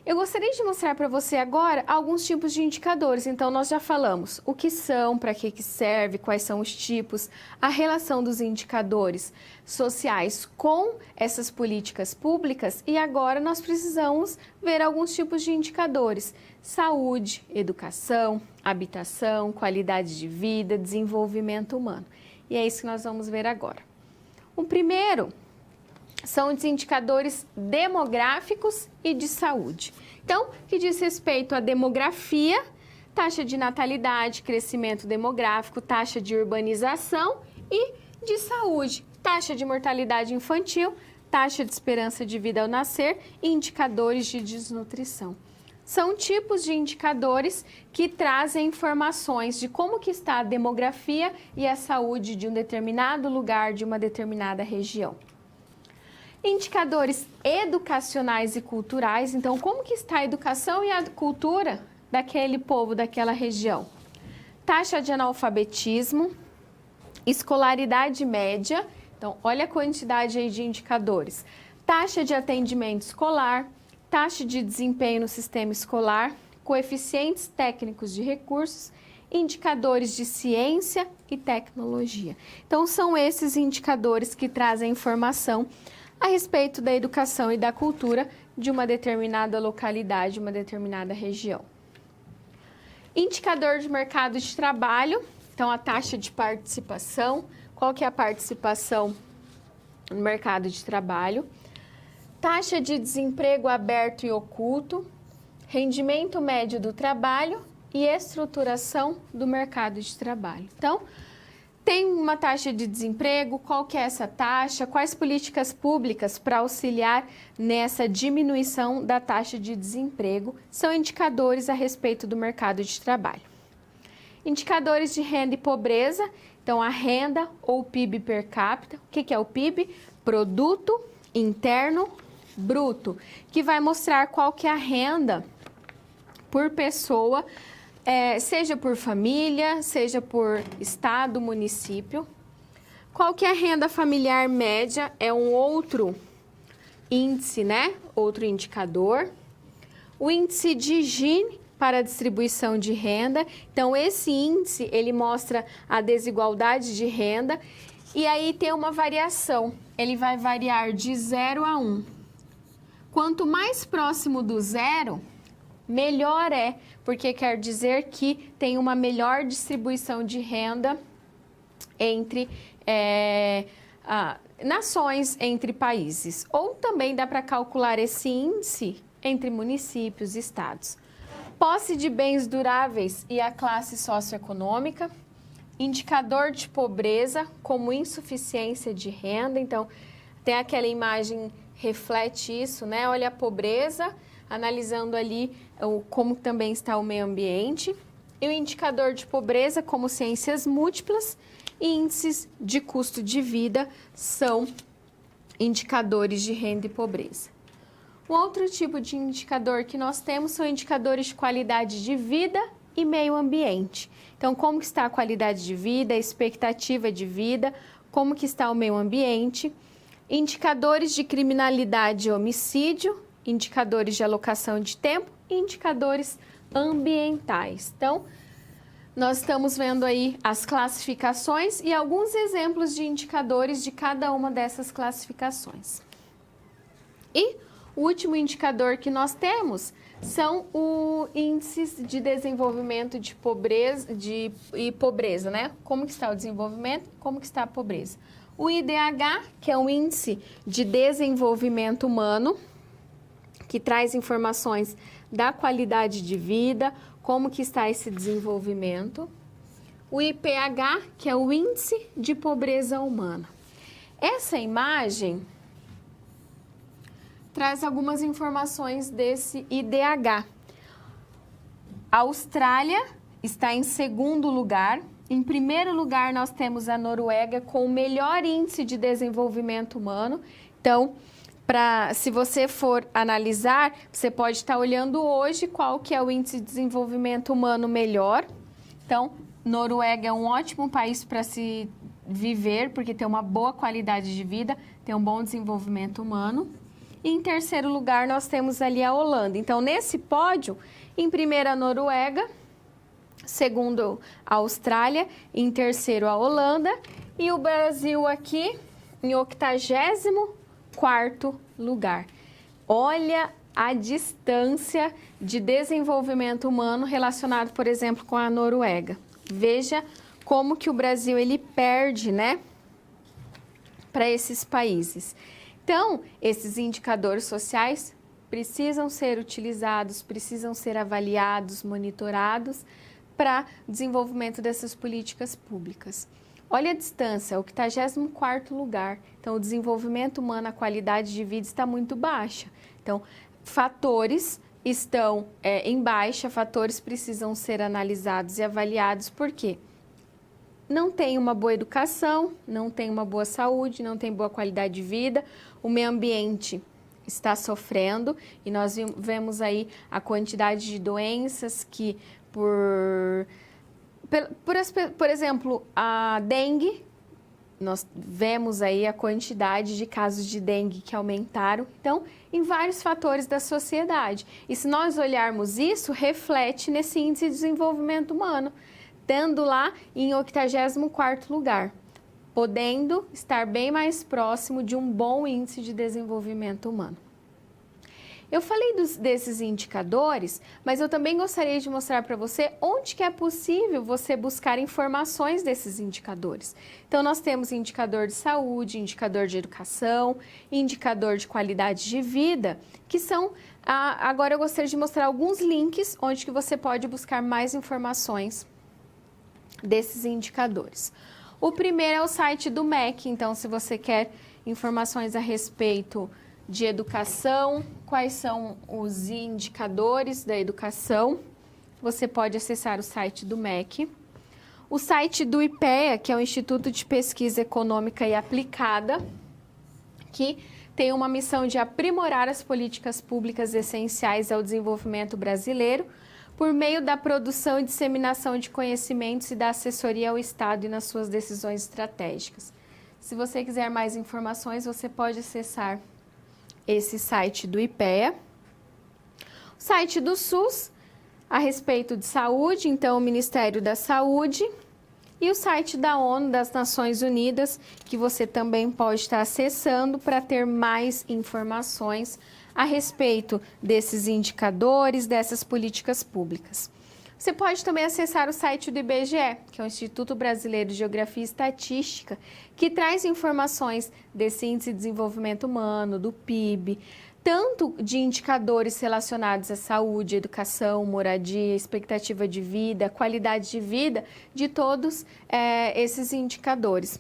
Eu gostaria de mostrar para você agora alguns tipos de indicadores. Então, nós já falamos o que são, para que serve, quais são os tipos, a relação dos indicadores sociais com essas políticas públicas e agora nós precisamos ver alguns tipos de indicadores: saúde, educação, habitação, qualidade de vida, desenvolvimento humano. E é isso que nós vamos ver agora. O primeiro são os indicadores demográficos e de saúde. Então, que diz respeito à demografia, taxa de natalidade, crescimento demográfico, taxa de urbanização e de saúde, taxa de mortalidade infantil, taxa de esperança de vida ao nascer e indicadores de desnutrição. São tipos de indicadores que trazem informações de como que está a demografia e a saúde de um determinado lugar, de uma determinada região. Indicadores educacionais e culturais, então como que está a educação e a cultura daquele povo, daquela região? Taxa de analfabetismo, escolaridade média, então olha a quantidade aí de indicadores. Taxa de atendimento escolar, taxa de desempenho no sistema escolar, coeficientes técnicos de recursos, indicadores de ciência e tecnologia. Então são esses indicadores que trazem informação a respeito da educação e da cultura de uma determinada localidade, uma determinada região. Indicador de mercado de trabalho, então a taxa de participação, qual que é a participação no mercado de trabalho, taxa de desemprego aberto e oculto, rendimento médio do trabalho e estruturação do mercado de trabalho. Então, tem uma taxa de desemprego, qual que é essa taxa, quais políticas públicas para auxiliar nessa diminuição da taxa de desemprego, são indicadores a respeito do mercado de trabalho. Indicadores de renda e pobreza, então a renda ou PIB per capita, o que é o PIB? Produto Interno Bruto, que vai mostrar qual que é a renda por pessoa, seja por família, seja por estado, município. Qual que é a renda familiar média? É um outro índice, né? Outro indicador. O índice de Gini para a distribuição de renda. Então, esse índice, ele mostra a desigualdade de renda e aí tem uma variação. Ele vai variar de 0 a 1. Quanto mais próximo do zero, melhor é, porque quer dizer que tem uma melhor distribuição de renda entre nações, entre países. Ou também dá para calcular esse índice entre municípios e estados. Posse de bens duráveis e a classe socioeconômica, indicador de pobreza como insuficiência de renda. Então, tem aquela imagem, reflete isso, né? Olha a pobreza, analisando ali como também está o meio ambiente. E o indicador de pobreza como ciências múltiplas e índices de custo de vida são indicadores de renda e pobreza. Um outro tipo de indicador que nós temos são indicadores de qualidade de vida e meio ambiente. Então, como que está a qualidade de vida, a expectativa de vida, como que está o meio ambiente, indicadores de criminalidade e homicídio, indicadores de alocação de tempo e indicadores ambientais. Então, nós estamos vendo aí as classificações e alguns exemplos de indicadores de cada uma dessas classificações. E o último indicador que nós temos são os índices de desenvolvimento de pobreza e pobreza, né? Como que está o desenvolvimento, como que está a pobreza. O IDH, que é o Índice de Desenvolvimento Humano, que traz informações da qualidade de vida, como que está esse desenvolvimento. O IPH, que é o Índice de Pobreza Humana. Essa imagem traz algumas informações desse IDH. A Austrália está em segundo lugar. Em primeiro lugar, nós temos a Noruega com o melhor índice de desenvolvimento humano. Então, se você for analisar, você pode estar olhando hoje qual que é o índice de desenvolvimento humano melhor. Então, Noruega é um ótimo país para se viver, porque tem uma boa qualidade de vida, tem um bom desenvolvimento humano. E em terceiro lugar, nós temos ali a Holanda. Então, nesse pódio, em primeiro a Noruega, segundo a Austrália, em terceiro a Holanda e o Brasil aqui em 84º lugar. Olha a distância de desenvolvimento humano relacionado, por exemplo, com a Noruega. Veja como que o Brasil ele perde, né, para esses países. Então, esses indicadores sociais precisam ser utilizados, precisam ser avaliados, monitorados para desenvolvimento dessas políticas públicas. Olha a distância, o 84º lugar. Então, o desenvolvimento humano, a qualidade de vida está muito baixa. Então, fatores estão em baixa, fatores precisam ser analisados e avaliados. Por quê? Não tem uma boa educação, não tem uma boa saúde, não tem boa qualidade de vida, o meio ambiente está sofrendo e nós vemos aí a quantidade de doenças que por exemplo, a dengue, nós vemos aí a quantidade de casos de dengue que aumentaram, então, em vários fatores da sociedade. E se nós olharmos isso, reflete nesse índice de desenvolvimento humano, estando lá em 84º lugar, podendo estar bem mais próximo de um bom índice de desenvolvimento humano. Eu falei desses indicadores, mas eu também gostaria de mostrar para você onde que é possível você buscar informações desses indicadores. Então, nós temos indicador de saúde, indicador de educação, indicador de qualidade de vida, que são... agora eu gostaria de mostrar alguns links onde que você pode buscar mais informações desses indicadores. O primeiro é o site do MEC, então se você quer informações a respeito de educação, quais são os indicadores da educação, você pode acessar o site do MEC. O site do IPEA, que é o Instituto de Pesquisa Econômica e Aplicada, que tem uma missão de aprimorar as políticas públicas essenciais ao desenvolvimento brasileiro, por meio da produção e disseminação de conhecimentos e da assessoria ao Estado e nas suas decisões estratégicas. Se você quiser mais informações, você pode acessar esse site do IPEA. O site do SUS, a respeito de saúde, então o Ministério da Saúde. E o site da ONU, das Nações Unidas, que você também pode estar acessando para ter mais informações a respeito desses indicadores, dessas políticas públicas. Você pode também acessar o site do IBGE, que é o Instituto Brasileiro de Geografia e Estatística, que traz informações desse Índice de Desenvolvimento Humano, do PIB, tanto de indicadores relacionados à saúde, educação, moradia, expectativa de vida, qualidade de vida, de todos esses indicadores.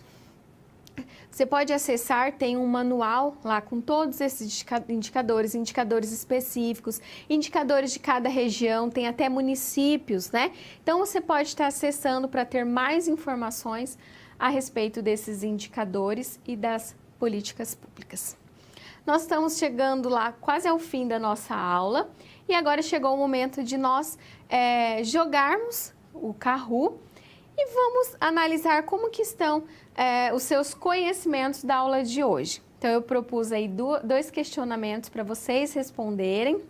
Você pode acessar, tem um manual lá com todos esses indicadores, indicadores específicos, indicadores de cada região, tem até municípios, né? Então, você pode estar acessando para ter mais informações a respeito desses indicadores e das políticas públicas. Nós estamos chegando lá quase ao fim da nossa aula e agora chegou o momento de nós jogarmos o Kahoot e vamos analisar como que estão os seus conhecimentos da aula de hoje. Então, eu propus aí dois questionamentos para vocês responderem.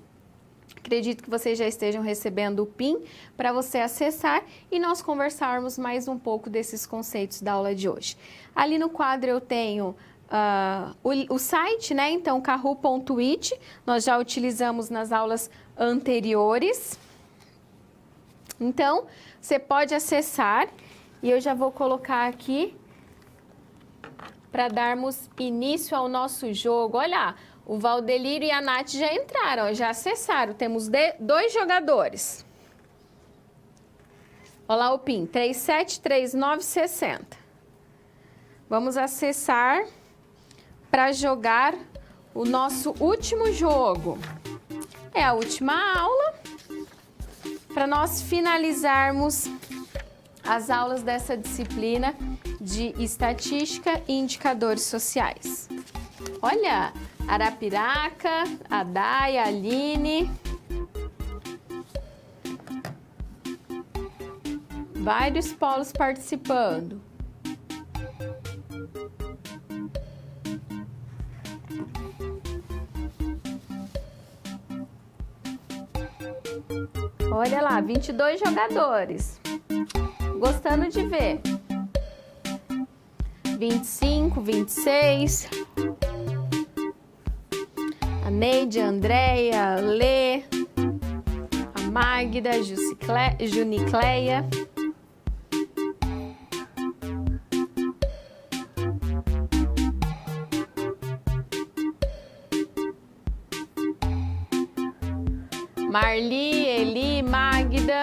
Acredito que vocês já estejam recebendo o PIN para você acessar e nós conversarmos mais um pouco desses conceitos da aula de hoje. Ali no quadro eu tenho o site, né? Então, kahoot.it, nós já utilizamos nas aulas anteriores. Então, você pode acessar e eu já vou colocar aqui para darmos início ao nosso jogo. Olha, o Valdelírio e a Nath já entraram, já acessaram. Temos dois jogadores. Olha lá o PIN, 373960. Vamos acessar para jogar o nosso último jogo. É a última aula para nós finalizarmos as aulas dessa disciplina de estatística e indicadores sociais. Olha, Arapiraca, a Day, a Aline. Vários polos participando. Olha lá, 22 jogadores. Gostando de ver. 25, 26. A Neide, a Andréia, a Lê, a Magda, a Junicleia. Marli, Eli, Magda.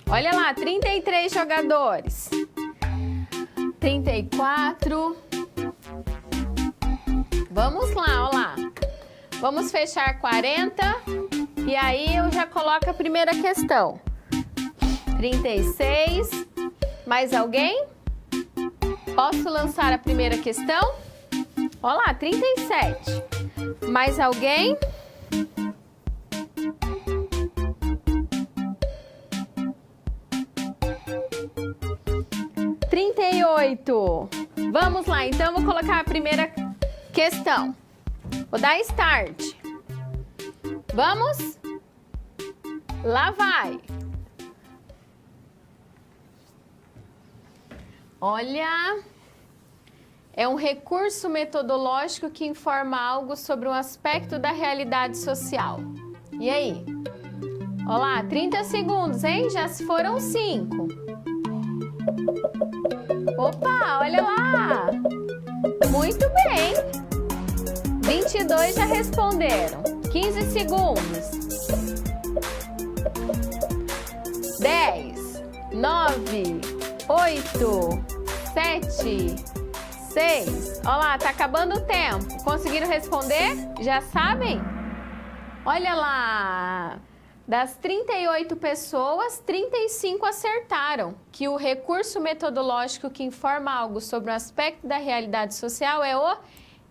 Olha lá, 33 jogadores. 34. Vamos lá, olha lá. Vamos fechar 40. E aí eu já coloco a primeira questão. 36. Mais alguém? Posso lançar a primeira questão? Olha lá, 37. Mais alguém? 38. Vamos lá, então eu vou colocar a primeira questão. Vou dar start. Vamos? Lá vai. Olha, é um recurso metodológico que informa algo sobre um aspecto da realidade social. E aí? Olha lá, 30 segundos, hein? Já se foram 5. Opa, olha lá! Muito bem! 22 já responderam. 15 segundos. 10, 9, 8, 7, 6. Olha lá, tá acabando o tempo. Conseguiram responder? Já sabem? Olha lá! Das 38 pessoas, 35 acertaram que o recurso metodológico que informa algo sobre um aspecto da realidade social é o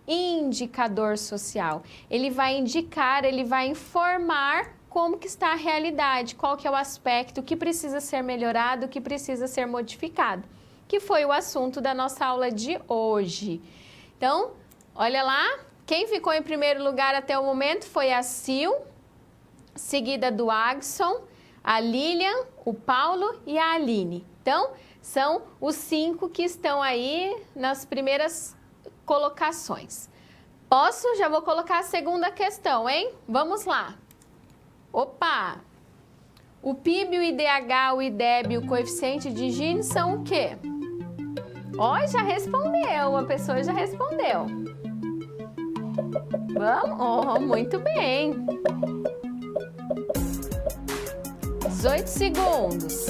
indicador social. Ele vai indicar, ele vai informar como que está a realidade, qual que é o aspecto que precisa ser melhorado, que precisa ser modificado, que foi o assunto da nossa aula de hoje. Então, olha lá, quem ficou em primeiro lugar até o momento foi a Sil, seguida do Agson, a Lilian, o Paulo e a Aline. Então, são os 5 que estão aí nas primeiras colocações. Posso? Já vou colocar a segunda questão, hein? Vamos lá. Opa! O PIB, o IDH, o IDEB e o coeficiente de Gini são o quê? Ó, já respondeu, uma pessoa já respondeu. Vamos? Oh, muito bem. 18 segundos.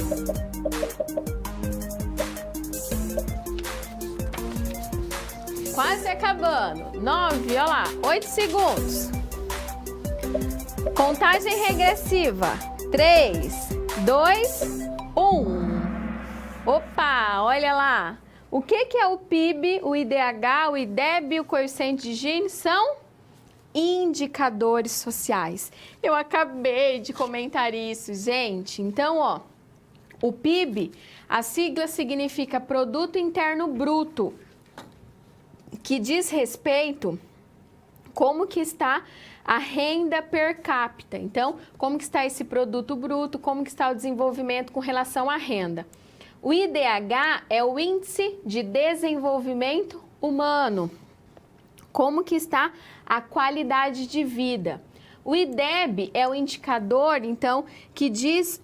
Quase acabando. 9, olha lá, 8 segundos. Contagem regressiva. 3, 2, 1. Opa, olha lá. O que é o PIB, o IDH, o IDEB e o coeficiente de Gini? São indicadores sociais. Eu acabei de comentar isso, gente. Então, ó, o PIB, a sigla significa Produto Interno Bruto, que diz respeito como que está a renda per capita. Então, como que está esse produto bruto, como que está o desenvolvimento com relação à renda. O IDH é o Índice de Desenvolvimento Humano. Como que está a qualidade de vida. O IDEB é o indicador, então, que diz,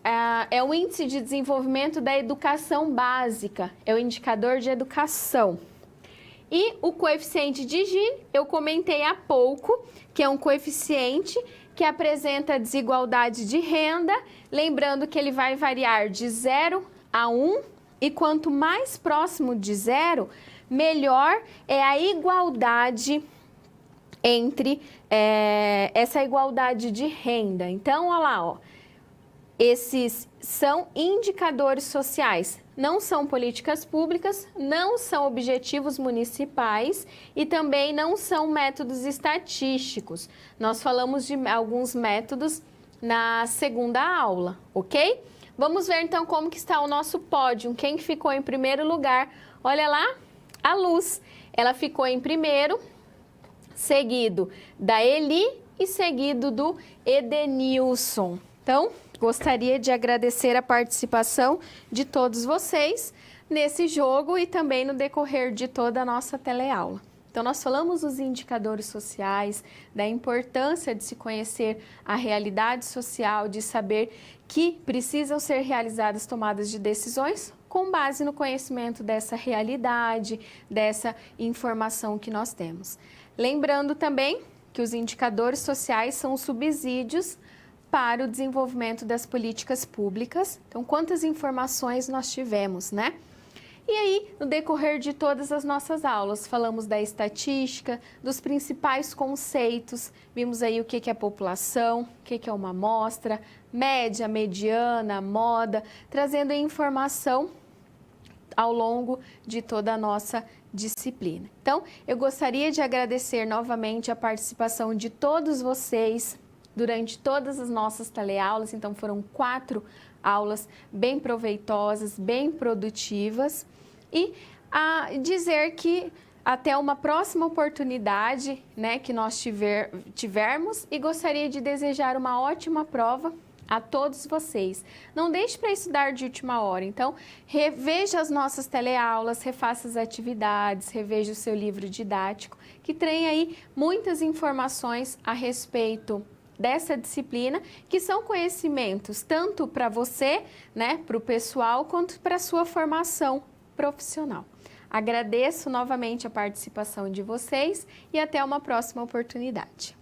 é o Índice de Desenvolvimento da Educação Básica, é o indicador de educação. E o coeficiente de Gini, eu comentei há pouco, que é um coeficiente que apresenta a desigualdade de renda, lembrando que ele vai variar de 0 a 1, e quanto mais próximo de 0, melhor é a igualdade entre essa igualdade de renda. Então, olha lá, ó, esses são indicadores sociais, não são políticas públicas, não são objetivos municipais e também não são métodos estatísticos. Nós falamos de alguns métodos na segunda aula, ok? Vamos ver então como que está o nosso pódio, quem que ficou em primeiro lugar. Olha lá, a Luz, ela ficou em primeiro, seguido da Eli e seguido do Edenilson. Então, gostaria de agradecer a participação de todos vocês nesse jogo e também no decorrer de toda a nossa teleaula. Então, nós falamos dos indicadores sociais, da importância de se conhecer a realidade social, de saber que precisam ser realizadas tomadas de decisões com base no conhecimento dessa realidade, dessa informação que nós temos. Lembrando também que os indicadores sociais são subsídios para o desenvolvimento das políticas públicas. Então, quantas informações nós tivemos, né? E aí, no decorrer de todas as nossas aulas, falamos da estatística, dos principais conceitos, vimos aí o que é população, o que é uma amostra, média, mediana, moda, trazendo informação ao longo de toda a nossa disciplina. Então, eu gostaria de agradecer novamente a participação de todos vocês durante todas as nossas teleaulas. Então, foram 4 aulas bem proveitosas, bem produtivas. E dizer que até uma próxima oportunidade, né, que nós tivermos, e gostaria de desejar uma ótima prova a todos vocês. Não deixe para estudar de última hora, então reveja as nossas teleaulas, refaça as atividades, reveja o seu livro didático, que tem aí muitas informações a respeito dessa disciplina, que são conhecimentos tanto para você, né, para o pessoal, quanto para a sua formação profissional. Agradeço novamente a participação de vocês e até uma próxima oportunidade.